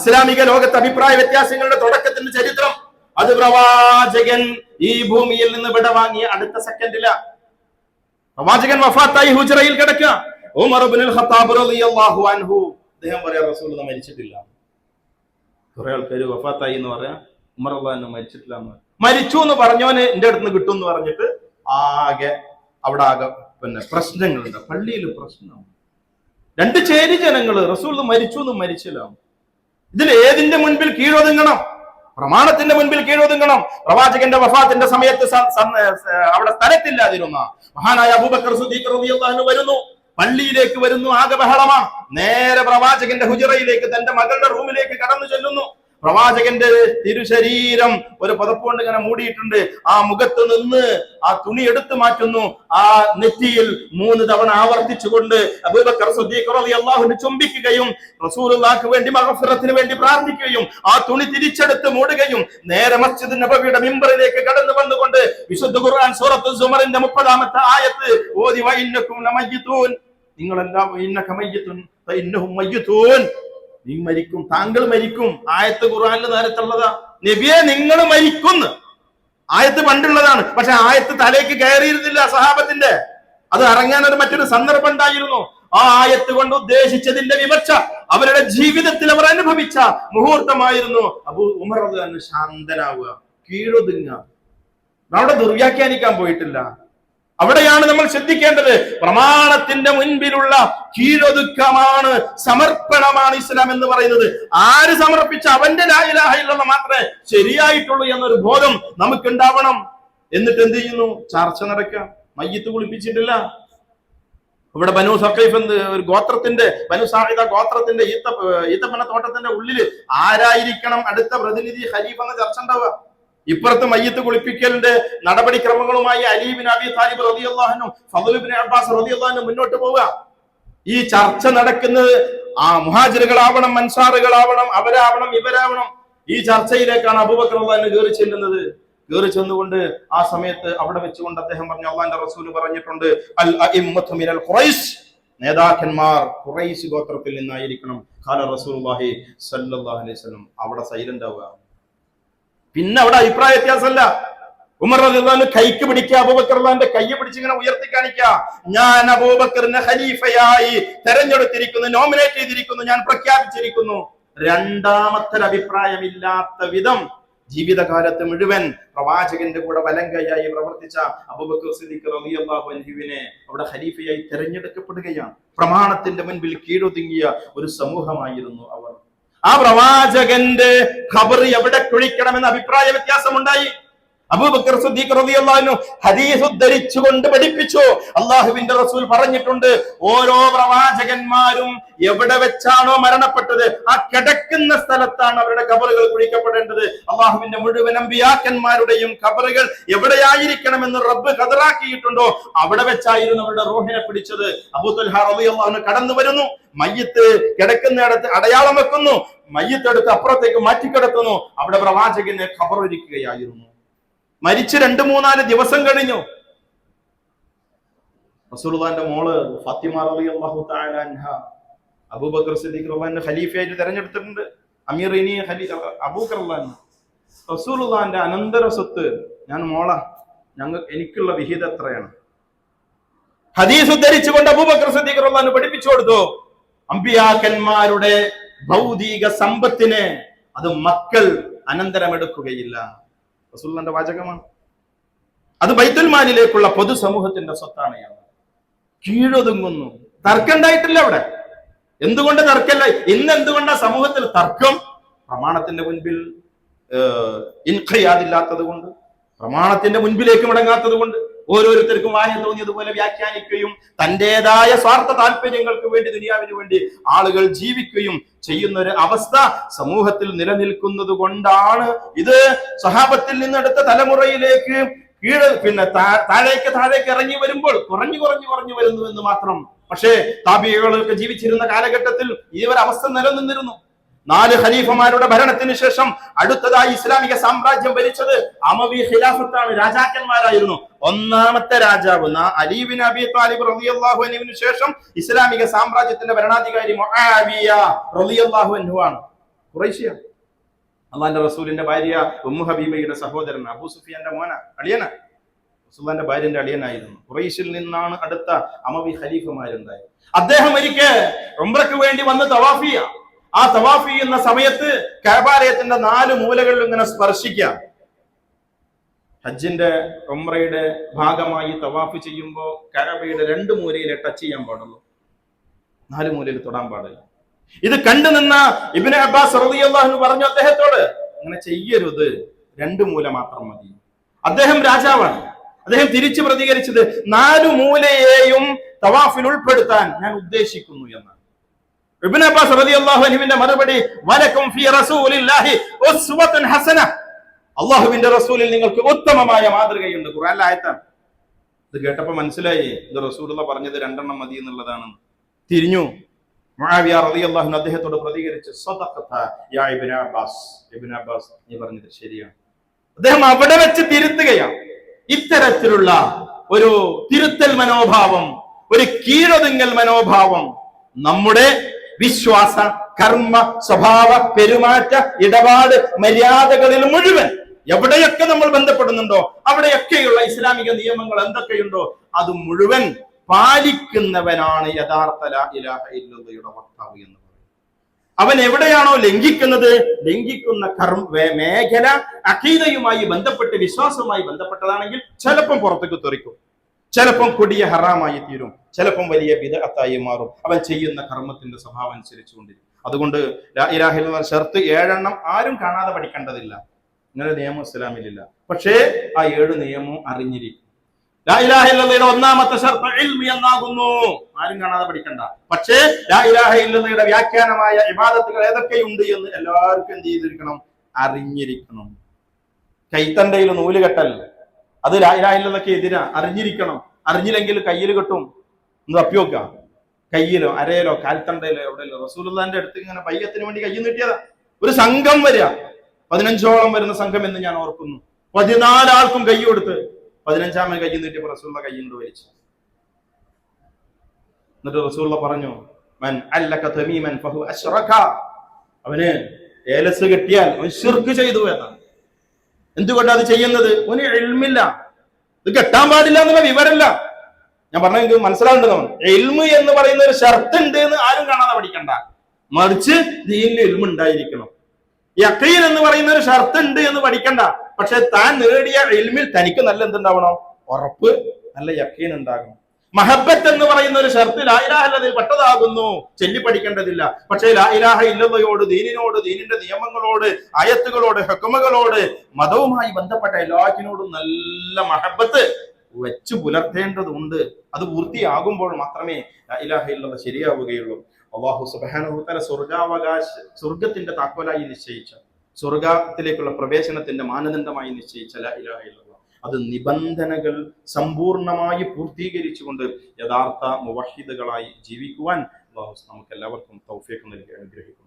ഇസ്ലാമിക ലോകത്ത് അഭിപ്രായ വ്യത്യാസങ്ങളുടെ തുടക്കത്തിന്റെ ചരിത്രം? അത് പ്രവാചകൻ ഈ ഭൂമിയിൽ നിന്ന് വിടവാങ്ങിയ അടുത്ത സെക്കൻഡില പ്രവാചകൻ വഫാത്തായി ഹുജ്റയിൽ കിടക്കുക. ഉമർ ഇബ്നുൽ ഖത്താബ് റളിയല്ലാഹു അൻഹു അദ്ദേഹം പറയാ, റസൂലുള്ളാഹി മരിച്ചിട്ടില്ല. കുറെ ആൾക്കാർ വഫാത്തായി എന്ന് പറയാ, ഉമർ റളിയല്ലാഹു മരിച്ചിട്ടില്ല എന്ന്. മരിച്ചു എന്ന് പറഞ്ഞവന് എന്റെ അടുത്ത് നിന്ന് കിട്ടും എന്ന് പറഞ്ഞിട്ട് ആകെ പിന്നെ പ്രശ്നങ്ങളുണ്ട്. പള്ളിയിൽ പ്രശ്നം, രണ്ട് ചേരി ജനങ്ങള് റസൂൽ മരിച്ചു എന്നും മരിച്ചില്ല. ഇതിൽ ഏതിന്റെ മുൻപിൽ കീഴൊതുങ്ങണം? പ്രമാണത്തിന്റെ മുൻപിൽ കീഴൊതുങ്ങണം. പ്രവാചകന്റെ വഫാത്തിന്റെ സമയത്ത് അവിടെ സ്ഥലത്തില്ലാതിരുന്ന മഹാനായ അബൂബക്കർ സിദ്ദീഖ് റളിയല്ലാഹു അൻഹു വരുന്നു, പള്ളിയിലേക്ക് വരുന്നു. ആകെ ബഹളമാണ്. നേരെ പ്രവാചകന്റെ ഹുജറയിലേക്ക്, തന്റെ മകളുടെ റൂമിലേക്ക് കടന്നു ചെല്ലുന്നു. പ്രവാചകന്റെ തിരുശരീരം ഒരു പുതപ്പുകൊണ്ട് ഇങ്ങനെ മൂടിയിട്ടുണ്ട്. ആ മുഖത്ത് നിന്ന് ആ തുണി എടുത്തു മാറ്റുന്നു. ആ നെറ്റിയിൽ 3 തവണ ആവർത്തിച്ചുകൊണ്ട് അബൂബക്കർ സിദ്ദീഖ് റളിയല്ലാഹു അൻഹു ചുംബിക്കുകയും റസൂലുള്ളാഹിക്ക് വേണ്ടി മഗ്ഫിറത്തിന് വേണ്ടി പ്രാർത്ഥിക്കുകയും ആ തുണി തിരിച്ചെടുത്ത് മൂടുകയും നേരെ മസ്ജിദ് നബവിയുടെ മിമ്പറിലേക്ക് കടന്നു വന്നുകൊണ്ട് വിശുദ്ധ ഖുർആൻ സൂറത്തുൽ സുമറിന്റെ 30-ാമത്തെ ആയത്ത് ഓതി, വഇന്നകും ലമയ്യിതൂൻ, നിങ്ങളെല്ലാം ഇന്നക മയ്യിതുൻ ഫഇന്നഹും മയ്യിതൂൻ, നീ മരിക്കും, താങ്കൾ മരിക്കും. ആയത്ത് ഖുർആനിൽ നേരത്തുള്ളതാ. നബിയെ നിങ്ങൾ മരിക്കുന്നു, ആയത്ത് പണ്ടുള്ളതാണ്. പക്ഷെ ആയത്ത് തലേക്ക് കയറിയിരുന്നില്ല സഹാബത്തിന്റെ. അത് ഇറങ്ങാൻ മറ്റൊരു സന്ദർഭം ഉണ്ടായിരുന്നു. ആ ആയത്ത് കൊണ്ട് ഉദ്ദേശിച്ചതിന്റെ വിവക്ഷ അവരുടെ ജീവിതത്തിൽ അവർ അനുഭവിച്ച മുഹൂർത്തമായിരുന്നു. അബൂ ഉമർ റളിയല്ലാഹു അൻഹു ശാന്തനാവുക, കീഴൊതുങ്ങുക. അവിടെ ദുർവ്യാഖ്യാനിക്കാൻ പോയിട്ടില്ല. അവിടെയാണ് നമ്മൾ ശ്രദ്ധിക്കേണ്ടത്. പ്രമാണത്തിന്റെ മുൻപിലുള്ള കീഴൊതുക്കമാണ്, സമർപ്പണമാണ് ഇസ്ലാം എന്ന് പറയുന്നത്. ആര് സമർപ്പിച്ച അവന്റെ ലാ ഇലാഹ ഇല്ലല്ലാഹ് മാത്രമേ ശരിയായിട്ടുള്ളൂ എന്നൊരു ബോധം നമുക്കുണ്ടാവണം. എന്നിട്ട് എന്ത് ചെയ്യുന്നു? ചർച്ച നടക്കുക. മയ്യിത്ത് കുളിപ്പിച്ചിട്ടില്ല. ഇവിടെ ബനു സഖീഫ് ഒരു ഗോത്രത്തിന്റെ, ബനു സാഇദ ഗോത്രത്തിന്റെ ഈത്തപ്പന തോട്ടത്തിന്റെ ഉള്ളിൽ ആരായിരിക്കണം അടുത്ത പ്രതിനിധി, ഖലീഫ എന്ന ചർച്ച ഉണ്ടാവുക. ഇപ്പുറത്ത് മയ്യിത്ത് കുളിപ്പിക്കലിന്റെ നടപടിക്രമങ്ങളുമായി അലി ബിൻ അബി താലിബ് റളിയല്ലാഹു അൻഹു, ഫദ്ൽ ഇബ്നു അബ്ബാസ് റളിയല്ലാഹു അൻഹു മുന്നോട്ട് പോവുക. ഈ ചർച്ച നടക്കുന്നത് ആ മുഹാജിറുകളാവണം, അൻസാറുകളാവണം, അവരാവണം, ഇവരാവണം. ഈ ചർച്ചയിലേക്കാണ് അബൂബക്കർ റളിയല്ലാഹു അൻഹു കയറി ചെല്ലുന്നത്. കയറി ചെന്നുകൊണ്ട് ആ സമയത്ത് അവിടെ വെച്ചുകൊണ്ട് അദ്ദേഹം പറഞ്ഞു, അല്ലാഹുവിന്റെ റസൂൽ പറഞ്ഞിട്ടുണ്ട്, അൽ അഇമ്മത്തു മിനൽ ഖുറൈശ്, നേതാക്കന്മാർ ഖുറൈശ് ഗോത്രത്തിൽ നിന്നായിരിക്കണം. ഖാല റസൂലുള്ളാഹി സ്വല്ലല്ലാഹു അലൈഹി വസല്ലം. അവിടെ സൈലന്റ് ആവുക. പിന്നെ അവിടെ അഭിപ്രായ വ്യത്യാസമല്ല. ഉമർ റളിയല്ലാഹു അൻഹു കൈക്ക് പിടിക്കുക, അബൂബക്കർ റളിയല്ലാഹുവിന്റെ കൈ പിടിച്ച് ഇങ്ങനെ ഉയർത്തി കാണിക്കുക. ഞാൻ അബൂബക്കറിനെ ഖലീഫയായി തെരഞ്ഞെടുത്തിരിക്കുന്നു, നോമിനേറ്റ് ചെയ്തിരിക്കുന്നു, ഞാൻ പ്രഖ്യാപിച്ചിരിക്കുന്നു. രണ്ടാമത്തെ അഭിപ്രായമില്ലാത്ത വിധം ജീവിതകാലത്ത് മുഴുവൻ പ്രവാചകന്റെ കൂടെ വലങ്കയായി പ്രവർത്തിച്ച അബൂബക്കർ സിദ്ദീഖ് റളിയല്ലാഹു അൻഹുവിനെ അവിടെ ഖലീഫയായി തെരഞ്ഞെടുക്കപ്പെടുകയാണ്. പ്രമാണത്തിന്റെ മുൻപിൽ കീഴൊതുങ്ങിയ ഒരു സമൂഹമായിരുന്നു അവർ. ആ പ്രവാചകന്റെ ഖബർ എവിടെ കുഴിക്കണമെന്ന അഭിപ്രായ വ്യത്യാസമുണ്ടായി. അബൂബക്കർ സിദ്ദീഖ് റളിയല്ലാഹു അൻഹു ഹദീസ് ഉദ്ധരിച്ചുകൊണ്ട് പഠിപ്പിച്ചു. അള്ളാഹുവിന്റെ റസൂൽ പറഞ്ഞിട്ടുണ്ട്, ഓരോ പ്രവാചകന്മാരും എവിടെ വെച്ചാണോ മരണപ്പെട്ടത് ആ കിടക്കുന്ന സ്ഥലത്താണ് അവരുടെ ഖബറുകൾ കുഴിക്കപ്പെടേണ്ടത്. അള്ളാഹുവിന്റെ മുഴുവൻ അമ്പിയാക്കന്മാരുടെയും ഖബറുകൾ എവിടെയായിരിക്കണമെന്ന് റബ്ബ് ഖദറാക്കിയിട്ടുണ്ടോ അവിടെ വെച്ചായിരുന്നു അവരുടെ റൂഹിനെ പിടിച്ചത്. അബൂ തൽഹ റളിയല്ലാഹു അൻഹു കടന്നു വരുന്നു, മയ്യിത്ത് കിടക്കുന്നിടത്ത് അടയാളം വെക്കുന്നു, മയ്യിത്ത് എടുത്ത് അപ്പുറത്തേക്ക് മാറ്റിക്കിടത്തുന്നു. അവിടെ പ്രവാചകനെ ഖബറൊരുക്കുകയായിരുന്നു. മരിച്ച് 2-3 ദിവസം കഴിഞ്ഞു. റസൂലുള്ളാഹിന്റെ മോള് ഫാത്തിമ റളിയല്ലാഹു തആല അൻഹ അബൂബക്കർ സിദ്ദീഖ് റളിയല്ലാഹു അൻഹു ഖലീഫയായിട്ട് തെരഞ്ഞെടുത്തിട്ടുണ്ട്. അമീർ ഇനി അബൂബക്കർ റളിയല്ലാഹു അൻഹു റസൂലുള്ളാഹിന്റെ അനന്തര സ്വത്ത് ഞാൻ മോള എനിക്കുള്ള വിഹിതം എത്രയാണ്? ഹദീസ് ഉദ്ധരിച്ചുകൊണ്ട് അബൂബക്കർ സിദ്ദീഖ് റളിയല്ലാഹു അൻഹു പഠിപ്പിച്ചു കൊടുത്തു, അമ്പിയാക്കന്മാരുടെ ഭൗതിക സമ്പത്തിനെ അത് മക്കൾ അനന്തരമെടുക്കുകയില്ല. റസൂലുള്ളാഹിന്റെ വാചകമാണ്. അത് ബൈത്തുൽ മാലിലേക്കുള്ള പൊതുസമൂഹത്തിന്റെ സ്വത്താണ്. കീഴൊതുങ്ങുന്നു. തർക്കം ഉണ്ടായിട്ടില്ല അവിടെ. എന്തുകൊണ്ട് തർക്കമില്ല? ഇന്ന് എന്തുകൊണ്ടാ സമൂഹത്തിൽ തർക്കം? പ്രമാണത്തിന്റെ മുൻപിൽ ഇൻഖിയാദില്ലാത്തത് കൊണ്ട്, പ്രമാണത്തിന്റെ മുൻപിലേക്ക് മടങ്ങാത്തത് കൊണ്ട്, ഓരോരുത്തർക്കും വായ തോന്നിയതുപോലെ വ്യാഖ്യാനിക്കുകയും തന്റേതായ സ്വാർത്ഥ താല്പര്യങ്ങൾക്ക് വേണ്ടി, ദുനിയാവിന് വേണ്ടി ആളുകൾ ജീവിക്കുകയും ചെയ്യുന്ന ഒരു അവസ്ഥ സമൂഹത്തിൽ നിലനിൽക്കുന്നത് കൊണ്ടാണ് ഇത് സ്വഹാബത്തിൽ നിന്നെടുത്ത തലമുറയിലേക്ക് താഴേക്ക് ഇറങ്ങി വരുമ്പോൾ കുറഞ്ഞു വരുന്നു എന്ന് മാത്രം. പക്ഷേ താബിഈകളൊക്കെ ജീവിച്ചിരുന്ന കാലഘട്ടത്തിൽ ഈ ഒരു അവസ്ഥ നിലനിന്നിരുന്നു. 4 ഖലീഫമാരുടെ ഭരണത്തിന് ശേഷം അടുത്തതായി ഇസ്ലാമിക സാമ്രാജ്യം ഭരിച്ചത് അമവി ഖിലാഫത്താണ്. രാജാക്കന്മാരായിരുന്നു. ഒന്നാമത്തെ രാജാവ് അലി ബിൻ അബി താലിബ് റളിയല്ലാഹു അൻഹുവിന് ശേഷം ഇസ്ലാമിക സാമ്രാജ്യത്തിന്റെ ഭരണാധികാരി മുആവിയ റളിയല്ലാഹു അൻഹു ആണ്. ഖുറൈശിയാണ്. അല്ലാഹുവിന്റെ റസൂലിന്റെ ഭാര്യ ഉമ്മു ഹബീബയുടെ സഹോദരൻ അബൂ സുഫിയാന്റെ അളിയനാണ്. റസൂലുള്ളാഹിന്റെ ഭാര്യന്റെ അളിയനായിരുന്നു. ഖുറൈശിൽ നിന്നാണ് അടുത്ത അമവി ഖലീഫമാരുണ്ടായത്. അദ്ദേഹം ഒരിക്കൽ ഉംറയ്ക്ക് വേണ്ടി വന്ന് തവാഫ് ചെയ്യുക. ആ തവാഫ് ചെയ്യുന്ന സമയത്ത് കഅബാലയത്തിന്റെ 4 മൂലകളിൽ ഇങ്ങനെ സ്പർശിക്കാം. ഹജ്ജിന്റെ ഉംറയുടെ ഭാഗമായി തവാഫ് ചെയ്യുമ്പോൾ കഅബയുടെ 2 മൂലയിൽ ടച്ച് ചെയ്യാൻ പാടുള്ളൂ, 4 മൂലയിൽ തൊടാൻ പാടില്ല. ഇത് കണ്ടു നിന്ന ഇബ്നു അബ്ബാസ് റളിയല്ലാഹു അൻഹു പറഞ്ഞു അദ്ദേഹത്തോട്, അങ്ങനെ ചെയ്യരുത്, 2 മൂല മാത്രം മതി. അദ്ദേഹം രാജാവാണ്. അദ്ദേഹം തിരിച്ചു പ്രതികരിച്ചത്, 4 മൂലയെയും തവാഫിൽ ഉൾപ്പെടുത്താൻ ഞാൻ ഉദ്ദേശിക്കുന്നു എന്നാണ്. ഇബ്നു അബ്ബാസ് റളിയല്ലാഹു അൻഹുവിന്റെ മറുപടി, വലക്കും ഫീ റസൂലില്ലാഹി ഉസ്വത്തുൻ ഹസന, അല്ലാഹുവിന്റെ റസൂലിൽ നിങ്ങൾക്ക് ഉത്തമമായ മാതൃകയുണ്ട്. ഖുർആനിലെ ആയത്താണ്. ഇത് കേട്ടപ്പോൾ മനസ്സിലായി ഇത് റസൂലുള്ളാഹി പറഞ്ഞത് 2 മതി എന്നുള്ളതാണ്. തിരിഞ്ഞു മുആവിയ റളിയല്ലാഹു അൻഹു അദ്ദേഹത്തോട് പ്രതികരിച്ചു, സദഖത യാ ഇബ്നു അബ്ബാസ്, ഇബ്നു അബ്ബാസ് നീ പറഞ്ഞത് ശരിയാണ്. അദ്ദേഹം അവിടെ വെച്ച് തിരുത്തുകയാണ്. ഇത്തരത്തിലുള്ള ഒരു തിരുത്തൽ മനോഭാവം, ഒരു കീഴൊതുങ്ങൽ മനോഭാവം നമ്മുടെ വിശ്വാസ, കർമ്മ, സ്വഭാവ, പെരുമാറ്റ, ഇടപാട്, മര്യാദകളിൽ മുഴുവൻ എവിടെയൊക്കെ നമ്മൾ ബന്ധപ്പെടുന്നുണ്ടോ അവിടെയൊക്കെയുള്ള ഇസ്ലാമിക നിയമങ്ങൾ എന്തൊക്കെയുണ്ടോ അത് മുഴുവൻ പാലിക്കുന്നവനാണ് യഥാർത്ഥ ലാ ഇലാഹ ഇല്ലല്ലാഹയുടെ വക്താവ് എന്ന് പറയുന്നത്. അവൻ എവിടെയാണോ ലംഘിക്കുന്നത്, ലംഘിക്കുന്ന മേഖല അഖീദയുമായി ബന്ധപ്പെട്ട് വിശ്വാസവുമായി ബന്ധപ്പെട്ടതാണെങ്കിൽ ചിലപ്പം പുറത്തേക്ക് തെറിക്കും, ചിലപ്പം കൊടിയ ഹറാമായി തീരും, ചിലപ്പം വലിയ ബിദ്അത്തായി മാറും. അവൻ ചെയ്യുന്ന കർമ്മത്തിന്റെ സ്വഭാവം അനുസരിച്ചുകൊണ്ടിരിക്കും. അതുകൊണ്ട് ലാ ഇലാഹ ഇല്ലല്ലാഹ് ഷർത്ത് 7 ആരും കാണാതെ പഠിക്കേണ്ടതില്ല. ഇങ്ങനെ നിയമം ഇസ്ലാമിലില്ല. പക്ഷേ ആ 7 നിയമവും അറിഞ്ഞിരിക്കും. ലാ ഇലാഹ ഇല്ലല്ലാഹയുടെ 1-ാമത്തെ ഷർത്ത് ഇൽമ് എന്നാകുന്നു. ആരും കാണാതെ പഠിക്കണ്ട. പക്ഷേ ലാ ഇലാഹ ഇല്ലല്ലാഹയുടെ വ്യാഖ്യാനമായ ഇബാദത്തുകൾ ഏതൊക്കെയുണ്ട് എന്ന് എല്ലാവർക്കും എന്ത് ചെയ്തിരിക്കണം? അറിഞ്ഞിരിക്കണം. കൈത്തണ്ടയിൽ നൂല് കെട്ടൽ അത് ലാ ഇലാഹ ഇല്ലല്ലാഹയ്ക്ക് എതിരാ. അറിഞ്ഞിരിക്കണം. അറിഞ്ഞില്ലെങ്കിൽ കയ്യിൽ കെട്ടും. ഒന്ന് തപ്പിയോക്ക. കയ്യിലോ അരയിലോ കാൽത്തണ്ടയിലോ എവിടെയല്ലോ റസൂലുള്ളാഹിന്റെ അടുത്ത് ഇങ്ങനെ ബയ്യത്തിന് വേണ്ടി കയ്യിൽ നീട്ടിയതാ. ഒരു സംഘം വരിക, 15ഓളം വരുന്ന സംഘം എന്ന് ഞാൻ ഓർക്കുന്നു. 14 ആൾക്കും കൈ കൊടുത്ത് 15ാമൻ കയ്യിൽ നീട്ടിയപ്പോൾ റസൂലുള്ളാഹി കയ്യിൽ കൊണ്ട് വലിച്ചു. എന്നിട്ട് റസൂലുള്ളാഹി പറഞ്ഞു, മൻ അല്ലക തമീമൻ ഫഹു അശ്റക, അവന് ഏലസ് കെട്ടിയാൽ അവൻ ശിർക്ക് ചെയ്തു എന്നാണ്. എന്തുകൊണ്ടാണ് അത് ചെയ്യുന്നത്? അവന് ഇൽമില്ല, ഇത് കെട്ടാൻ പാടില്ല എന്നുള്ള വിവരമില്ല. ഞാൻ പറഞ്ഞെങ്കിൽ മനസ്സിലാവുന്നുണ്ട്. നമ്മൾ ഇൽമ് എന്ന് പറയുന്ന ഒരു ഷർത്ത് ഉണ്ട് എന്ന് ആരും കാണാതെ പഠിക്കണ്ട, മറിച്ച് ദീനിൽ ഇൽമ് ഉണ്ടായിരിക്കണം. യഖീൻ എന്ന് പറയുന്ന ഒരു ഷർത്ത് ഉണ്ട് എന്ന് പഠിക്കണ്ട, പക്ഷെ താൻ നേടിയ ഇൽമിൽ തനിക്ക് നല്ല എന്തുണ്ടാവണം? ഉറപ്പ്, നല്ല യഖീൻ ഉണ്ടാകണം. മഹബത്ത് എന്ന് പറയുന്ന ഒരു ഷർത്ത് ലാ ഇലാഹ ഇല്ലല്ലയിൽ പെട്ടതാകുന്നു, ചൊല്ലി പഠിക്കേണ്ടതില്ല. പക്ഷേ ലാ ഇലാഹ ഇല്ലല്ലയോട്, ദീനിനോട്, ദീനിന്റെ നിയമങ്ങളോട്, ആയത്തുകളോട്, ഹുക്മുകളോട്, മതവുമായി ബന്ധപ്പെട്ട എല്ലാറ്റിനോടും നല്ല മഹബത്ത് വെച്ചു പുലർത്തേണ്ടതുണ്ട്. അത് പൂർത്തിയാകുമ്പോൾ മാത്രമേ ലാ ഇലാഹ ഇല്ലല്ലാഹ് ശരിയാവുകയുള്ളൂ. അല്ലാഹു സുബ്ഹാനഹു വ തആല സ്വർഗത്തിന്റെ താക്കോലായി നിശ്ചയിച്ച, സ്വർഗത്തിലേക്കുള്ള പ്രവേശനത്തിന്റെ മാനദണ്ഡമായി നിശ്ചയിച്ച ലാ ഇലാഹ ഇല്ലല്ലാഹ്, അത് നിബന്ധനകൾ സമ്പൂർണമായി പൂർത്തീകരിച്ചുകൊണ്ട് യഥാർത്ഥ മുവഹിദുകളായി ജീവിക്കുവാൻ അല്ലാഹു നമുക്ക് എല്ലാവർക്കും തൗഫീഖ് നൽകി അനുഗ്രഹിക്കുന്നു.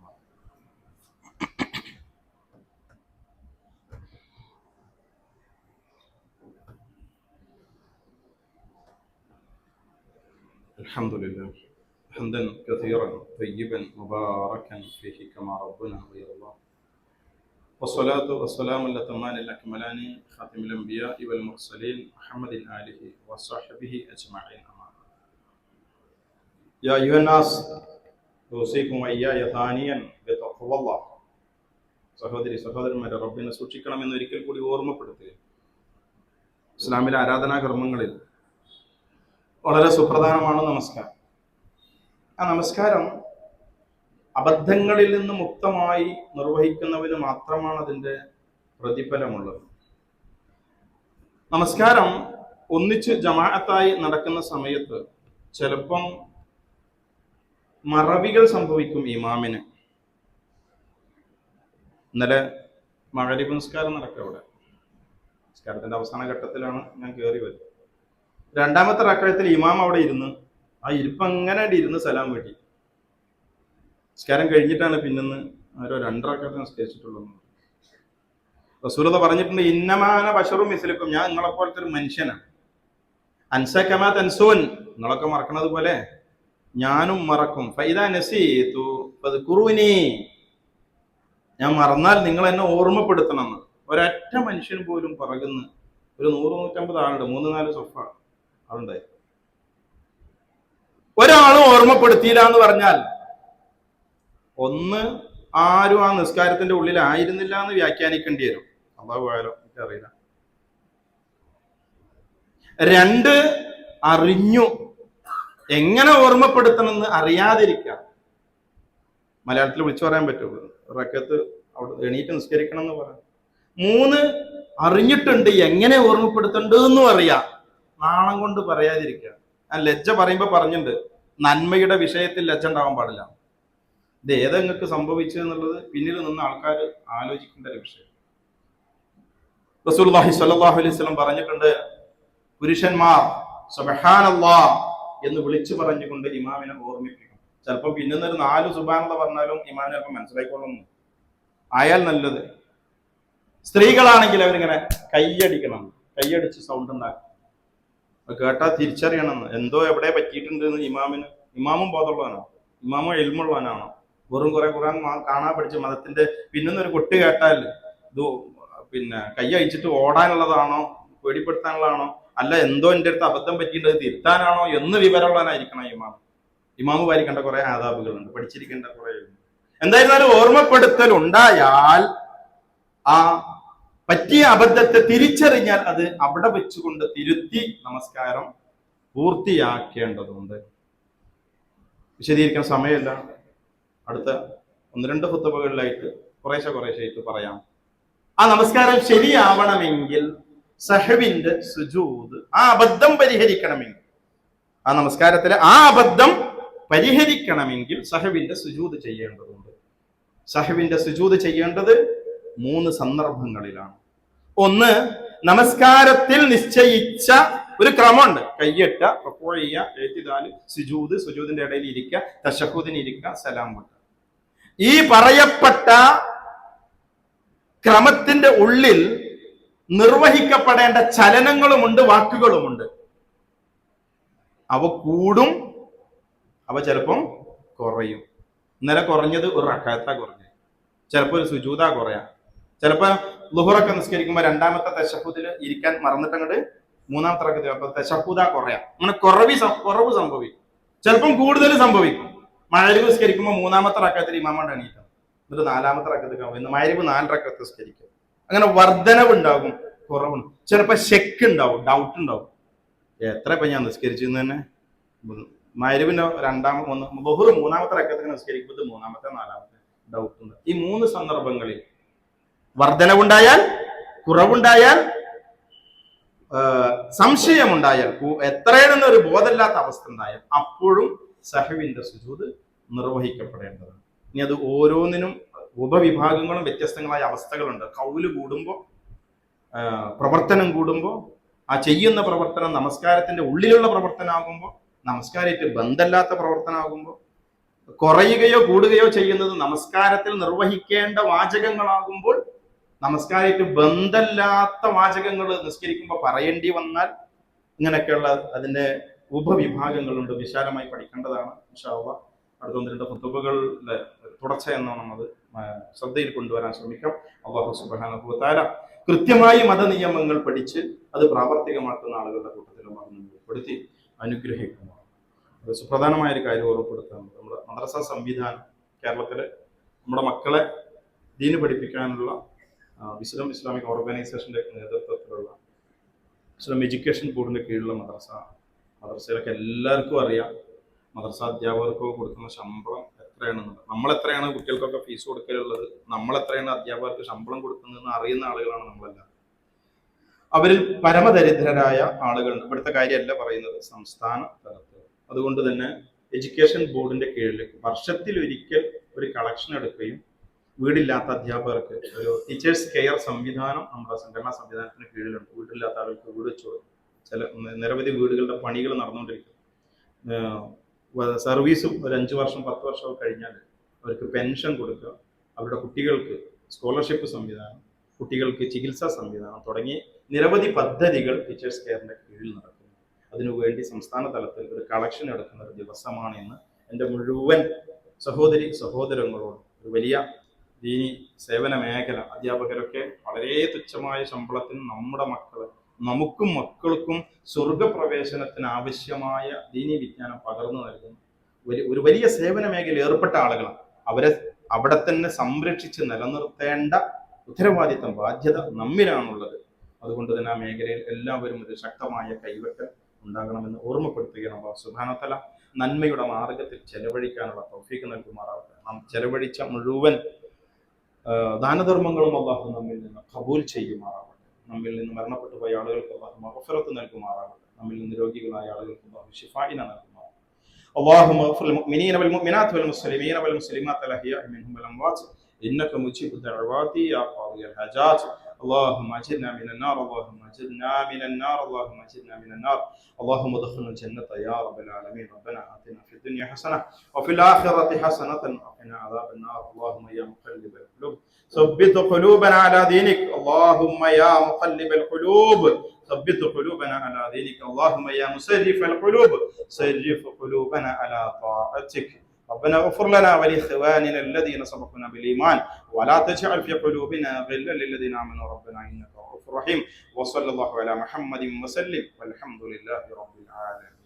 അൽഹംദുലില്ലാഹ് ഹംദൻ കസീറൻ തയ്യിബൻ മുബാറകൻ ഫീഹി കമാ റബ്ബുനാ വയർളാ. والصلاة والسلام الأتمان الأكملان خاتم الأنبياء والمرسلين محمد آله وصحبه أجمعين. يا أيها الناس أوصيكم وإياي ثانيا بتقوى الله. സഹോദരന്മാരെ, റബ്ബിനെ സൂക്ഷിക്കണമെന്ന് ഒരിക്കൽ കൂടി ഓർമ്മപ്പെടുത്തുക. ഇസ്ലാമിലെ ആരാധനാ കർമ്മങ്ങളിൽ വളരെ സുപ്രധാനമാണ് നമസ്കാരം. ആ നമസ്കാരം അബദ്ധങ്ങളിൽ നിന്ന് മുക്തമായി നിർവഹിക്കുന്നവന് മാത്രമാണ് അതിൻ്റെ പ്രതിഫലമുള്ളത്. നമസ്കാരം ഒന്നിച്ച് ജമാഅത്തായി നടക്കുന്ന സമയത്ത് ചിലപ്പം മറവികൾ സംഭവിക്കും ഇമാമിന്. ഇന്നലെ മഗ്‌രിബ് നിസ്കാരം നടക്കുക അവിടെ. നിസ്കാരത്തിന്റെ അവസാന ഘട്ടത്തിലാണ് ഞാൻ കയറി വരുന്നത്. രണ്ടാമത്തെ റക്അത്തിൽ ഇമാം അവിടെ ഇരുന്ന് ആ ഇരിപ്പ് അങ്ങനെ ഇരുന്ന് സലാം വീട്ടി. നിസ്കാരം കഴിഞ്ഞിട്ടാണ് പിന്നെന്ന് ഓരോ 2 റക്അത്ത് നിസ്കരിച്ചിട്ടുള്ളത്. റസൂലുള്ളാഹി പറഞ്ഞിട്ടുണ്ട്, ഇന്നമാന ബശറും മിസ്ലുക്കും, ഞാൻ നിങ്ങളെ പോലത്തെ ഒരു മനുഷ്യനാണ്. അൻസ കമാ തൻസൂൻ, നിങ്ങളൊക്കെ മറക്കണത് പോലെ ഞാനും മറക്കും. ഫൈദാ നസീതു ഫദ്കുറൂനി, ഞാൻ മറന്നാൽ നിങ്ങൾ എന്നെ ഓർമ്മപ്പെടുത്തണം. ഒരൊറ്റ മനുഷ്യൻ പോലും പറകുന്ന ഒരു 100-150 ആളുണ്ട്, 3-4 സൊഫ ആളുണ്ടായി. ഒരാളും ഓർമ്മപ്പെടുത്തിയില്ല എന്ന് പറഞ്ഞാൽ ഒന്ന്, ആരും ആ നിസ്കാരത്തിന്റെ ഉള്ളിൽ ആയിരുന്നില്ല എന്ന് വ്യാഖ്യാനിക്കേണ്ടി വരും. അള്ളാഹു ആയാലോ എനിക്കറിയില്ല. 2, അറിഞ്ഞു. എങ്ങനെ ഓർമ്മപ്പെടുത്തണമെന്ന് അറിയാതിരിക്കുക. മലയാളത്തിൽ വിളിച്ചു പറയാൻ പറ്റുള്ളൂ, റക്അത്ത് അവിടെ എണീറ്റ് നിസ്കരിക്കണം എന്ന് പറയാം. 3, അറിഞ്ഞിട്ടുണ്ട്, എങ്ങനെ ഓർമ്മപ്പെടുത്തേണ്ടതെന്നും അറിയാം, നാണം കൊണ്ട് പറയാതിരിക്കുക. ആ ലജ്ജ പറയുമ്പോ പറഞ്ഞിട്ടുണ്ട്, നന്മയുടെ വിഷയത്തിൽ ലജ്ജ ഉണ്ടാവാൻ പാടില്ല. ഇത് ഏതെങ്ങൾക്ക് സംഭവിച്ചതെന്നുള്ളത് പിന്നിൽ നിന്ന് ആൾക്കാർ ആലോചിക്കേണ്ട ഒരു വിഷയം. റസൂലുള്ളാഹി സ്വല്ലല്ലാഹു അലൈഹി വസല്ലം പറഞ്ഞിട്ടുണ്ട്, പുരുഷന്മാർ സുബ്ഹാനല്ലാഹ് എന്ന് വിളിച്ചു പറഞ്ഞുകൊണ്ട് ഇമാമിനെ ഓർമ്മിപ്പിക്കും. ചിലപ്പോൾ പിന്നൊരു 4 സുബ്ഹാനല്ലാഹ് പറഞ്ഞാലും ഇമാമിനെ ചിലപ്പോൾ മനസ്സിലായിക്കൊള്ളുന്നു. ആയാൽ നല്ലത്. സ്ത്രീകളാണെങ്കിൽ അവരിങ്ങനെ കൈയടിക്കണം, കൈയടിച്ച് സൗണ്ട് ഉണ്ടാക്കും. കേട്ടാൽ തിരിച്ചറിയണം എന്തോ എവിടെ പറ്റിയിട്ടുണ്ട് എന്ന്. ഇമാമും ബോധമുള്ളവനാണ്, ഇമാമും എൽമുള്ളവനാണ്. വെറും ഖുർആൻ കാണാൻ പഠിച്ച മതത്തിന്റെ പിന്നൊരു കൊട്ട് കേട്ടാൽ ഇത് കൈ അയച്ചിട്ട് ഓടാനുള്ളതാണോ, പേടിപ്പെടുത്താനുള്ളതാണോ, അല്ല എന്തോ എൻ്റെ അടുത്ത് അബദ്ധം പറ്റിയിട്ട് തിരുത്താനാണോ എന്ന് വിവരമുള്ളവനായിരിക്കണം ഇമാമ് പാലിക്കേണ്ട കുറെ ആദാബുകളുണ്ട്, പഠിച്ചിരിക്കേണ്ട കുറെ. എന്തായിരുന്നാലും ഓർമ്മപ്പെടുത്തൽ ഉണ്ടായാൽ ആ പറ്റിയ അബദ്ധത്തെ തിരിച്ചറിഞ്ഞാൽ അത് അവിടെ വെച്ചുകൊണ്ട് തിരുത്തി നമസ്കാരം പൂർത്തിയാക്കേണ്ടതുണ്ട്. വിശദീകരിക്കാൻ സമയമല്ല, അടുത്ത 1-2 ഖുത്ബകളിലായിട്ട് കുറേശ്ശെ പറയാം. ആ നമസ്കാരം ശരിയാവണമെങ്കിൽ സഹവിന്റെ സുജൂദ്, ആ അബദ്ധം പരിഹരിക്കണമെങ്കിൽ, ആ നമസ്കാരത്തിലെ ആ അബദ്ധം പരിഹരിക്കണമെങ്കിൽ സഹവിന്റെ സുജൂദ് ചെയ്യേണ്ടതുണ്ട്. സഹവിന്റെ സുജൂദ് ചെയ്യേണ്ടത് 3 സന്ദർഭങ്ങളിലാണ്. ഒന്ന്, നമസ്കാരത്തിൽ നിശ്ചയിച്ച ഒരു ക്രമമുണ്ട്. കയ്യെട്ട, റുക്കൂ ചെയ്യുക, ഇഅ്തിദാൽ, സുജൂദ്, സുജൂദിന്റെ ഇടയിൽ ഇരിക്കുക, തശഹ്ഹുദിന് ഇരിക്കുക, സലാം വീട്ടുക. ഈ പറയപ്പെട്ട ക്രമത്തിന്റെ ഉള്ളിൽ നിർവഹിക്കപ്പെടേണ്ട ചലനങ്ങളുമുണ്ട്, വാക്കുകളുമുണ്ട്. അവ കൂടും, അവ ചിലപ്പം കുറയും. ഇന്നലെ കുറഞ്ഞത് ഒരു റക്അത്താ കുറഞ്ഞത്, ചിലപ്പോൾ ഒരു സുജൂദാ കുറയാം. ചിലപ്പോ ളുഹറൊക്കെ നിസ്കരിക്കുമ്പോൾ 2ാമത്തെ തശഹ്ഹുദിൽ ഇരിക്കാൻ മറന്നിട്ടങ്ങോട്ട് 3ാമത്തെ റക്അത്തിൽ തശഹ്ഹുദാ കുറയാം. അങ്ങനെ കുറവ് സംഭവിക്കും, ചിലപ്പം കൂടുതൽ സംഭവിക്കും. മഗ്‌രിബ് നിസ്കരിക്കുമ്പോൾ 3ാമത്തെ റക്അത്തിൽ ഇമാമോട് എണീറ്റാണ്, എന്നിട്ട് 4ാമത്തെ റക്അത്തിൽ ഇന്ന് മഗ്‌രിബ് 4 റക്അത്ത് നിസ്കരിക്കും. അങ്ങനെ വർധനവ് ഉണ്ടാകും, കുറവുണ്ട്. ചിലപ്പോൾ ഷെക്ക് ഉണ്ടാവും, ഡൗട്ട് ഉണ്ടാവും, എത്ര ഇപ്പൊ ഞാൻ നിസ്കരിച്ചെന്ന് തന്നെ മഗ്‌രിബിന്റെ ളുഹ്ർ മൂന്നാമത്തെ റക്അത്ത് നിസ്കരിക്കുമ്പോൾ മൂന്നാമത്തെ നാലാമത്തെ ഡൗട്ട് ഉണ്ട്. ഈ മൂന്ന് സന്ദർഭങ്ങളിൽ വർധനവുണ്ടായാൽ, കുറവുണ്ടായാൽ, സംശയമുണ്ടായാൽ, എത്രയാണെന്നൊരു ബോധമില്ലാത്ത അവസ്ഥ ഉണ്ടായാൽ അപ്പോഴും സഹവിന്റെ സുജൂദ് നിർവഹിക്കപ്പെടേണ്ടതാണ്. ഇനി അത് ഓരോന്നിനും ഉപവിഭാഗങ്ങളും വ്യത്യസ്തങ്ങളായ അവസ്ഥകളുണ്ട്. കൗല് കൂടുമ്പോൾ, പ്രവർത്തനം കൂടുമ്പോൾ, ആ ചെയ്യുന്ന പ്രവർത്തനം നമസ്കാരത്തിന്റെ ഉള്ളിലുള്ള പ്രവർത്തനമാകുമ്പോൾ, നമസ്കാരമായിട്ട് ബന്ധമില്ലാത്ത പ്രവർത്തനമാകുമ്പോൾ, കുറയുകയോ കൂടുകയോ ചെയ്യുന്നത് നമസ്കാരത്തിൽ നിർവഹിക്കേണ്ട വാചകങ്ങളാകുമ്പോൾ, നമസ്കാരമായിട്ട് ബന്ധമില്ലാത്ത വാചകങ്ങൾ നിസ്കരിക്കുമ്പോൾ പറയേണ്ടി വന്നാൽ, ഇങ്ങനെയൊക്കെയുള്ള അതിന്റെ ഉപവിഭാഗങ്ങളുണ്ട്. വിശാലമായി പഠിക്കേണ്ടതാണ്. ഇൻഷാ അല്ലാഹ് അടുത്ത 1-2 ഖുതുബകളുടെ തുടർച്ച എന്നാണ് അത് ശ്രദ്ധയിൽ കൊണ്ടുവരാൻ ശ്രമിക്കാം. അല്ലാഹു സുബ്ഹാനഹു വ തആല കൃത്യമായി മതനിയമങ്ങൾ പഠിച്ച് അത് പ്രാവർത്തികമാക്കുന്ന ആളുകളുടെ കൂട്ടത്തിൽ ഉൾപ്പെടുത്തി അനുഗ്രഹിക്കുന്നു. അത് സുപ്രധാനമായ ഒരു കാര്യം ഓർമ്മപ്പെടുത്താറുണ്ട്. നമ്മുടെ മദ്രസ സംവിധാനം കേരളത്തിലെ നമ്മുടെ മക്കളെ ദീന് പഠിപ്പിക്കാനുള്ള വിസ്ഡം ഇസ്ലാമിക് ഓർഗനൈസേഷന്റെ നേതൃത്വത്തിലുള്ള ഇസ്ലാം എഡ്യൂക്കേഷൻ ബോർഡിന്റെ കീഴിലുള്ള മദ്രസയിലൊക്കെ എല്ലാവർക്കും അറിയാം മദ്രസ അധ്യാപകർക്കൊക്കെ കൊടുക്കുന്ന ശമ്പളം എത്രയാണെന്നുള്ളത്. നമ്മൾ എത്രയാണ് കുട്ടികൾക്കൊക്കെ ഫീസ് കൊടുക്കലുള്ളത്, നമ്മൾ എത്രയാണ് അധ്യാപകർക്ക് ശമ്പളം കൊടുക്കുന്നതെന്ന് അറിയുന്ന ആളുകളാണ് നമ്മളെല്ലാം. അവരിൽ പരമദരിദ്രരായ ആളുകളുണ്ട്. ഇവിടുത്തെ കാര്യമല്ല പറയുന്നത്, സംസ്ഥാന തലത്തിൽ. അതുകൊണ്ട് തന്നെ എഡ്യൂക്കേഷൻ ബോർഡിന്റെ കീഴിൽ വർഷത്തിൽ ഒരിക്കൽ ഒരു കളക്ഷൻ എടുക്കുകയും വീടില്ലാത്ത അധ്യാപകർക്ക് ഒരു ടീച്ചേഴ്സ് കെയർ സംവിധാനം നമ്മുടെ സംഘടനാ സംവിധാനത്തിന് കീഴിലുണ്ട്. വീടില്ലാത്ത ആളുകൾക്ക് വീട് വെച്ചു കൊടുക്കും. നിരവധി വീടുകളുടെ പണികൾ നടന്നുകൊണ്ടിരിക്കും. സർവീസും ഒരു 5 വർഷം 10 വർഷം കഴിഞ്ഞാൽ അവർക്ക് പെൻഷൻ കൊടുക്കുക, അവരുടെ കുട്ടികൾക്ക് സ്കോളർഷിപ്പ് സംവിധാനം, കുട്ടികൾക്ക് ചികിത്സാ സംവിധാനം തുടങ്ങി നിരവധി പദ്ധതികൾ ടീച്ചേഴ്സ് കെയറിന്റെ കീഴിൽ നടക്കുന്നു. അതിനുവേണ്ടി സംസ്ഥാന തലത്തിൽ ഒരു കളക്ഷൻ എടുക്കുന്ന ഒരു ദിവസമാണ് ഇന്ന്. എൻ്റെ മുഴുവൻ സഹോദരി സഹോദരങ്ങളോട് ഒരു വലിയ ദീനി സേവന മേഖല അധ്യാപകരൊക്കെ വളരെ തുച്ഛമായ ശമ്പളത്തിന് നമ്മുടെ മക്കള്, നമുക്കും മക്കൾക്കും സ്വർഗപ്രവേശനത്തിന് ആവശ്യമായ ദീനി വിജ്ഞാനം പകർന്നു നൽകുന്ന ഒരു വലിയ സേവന മേഖല ഏർപ്പെട്ട ആളുകളാണ്. അവരെ അവിടെ തന്നെ സംരക്ഷിച്ച് നിലനിർത്തേണ്ട ഉത്തരവാദിത്തം, ബാധ്യത നമ്മിലാണുള്ളത്. അതുകൊണ്ട് തന്നെ ആ മേഖലയിൽ എല്ലാവരും ഒരു ശക്തമായ കൈവെട്ടൽ ഉണ്ടാകണമെന്ന് ഓർമ്മപ്പെടുത്തുകയാണ്. അല്ലാഹു സുബ്ഹാനഹു വ തആല നന്മയുടെ മാർഗത്തിൽ ചെലവഴിക്കാനുള്ള തൗഫീഖ് നൽകുമാറാവട്ടെ. നാം ചെലവഴിച്ച മുഴുവൻ ദാനധർമ്മങ്ങളും അല്ലാഹു നമ്മിൽ നിന്ന് ഖബൂൽ ചെയ്യുമാറാവട്ടെ. നമ്മിൽ നിന്ന് മരണപ്പെട്ടു പോയ ആളുകൾക്ക് അല്ലാഹു മഗ്ഫിറത്ത് നൽകുമാറാവട്ടെ. നമ്മിൽ നിന്ന് രോഗികളായ ആളുകൾക്ക് അല്ലാഹു ശിഫാഇന നൽകുമാറാവട്ടെ. اللهم اغفر للمؤمنين والمؤمنات والمسلمين والمسلمات الأحياء منهم والأموات إنك مجيب الدعوات يا قاضي الحاجات. اللهم أجرنا من النار، اللهم أجرنا من النار، اللهم أجرنا من النار. اللهم ادخلنا الجنة يا رب العالمين. ربنا آتنا في الدنيا حسنة وفي الآخرة حسنة وقنا عذاب النار. اللهم يا مقلب القلوب ثبت قلوبنا على دينك. اللهم يا مقلب القلوب ثبت قلوبنا على دينك. اللهم يا مسرف القلوب صرف قلوبنا على طاعتك. ربنا اغفر لنا ولإخواننا الذين سبقونا بالإيمان ولا تجعل في قلوبنا غلا للذين آمنوا ربنا إنك رؤوف رحيم. وصلى الله على محمد وسلم والحمد لله رب العالمين.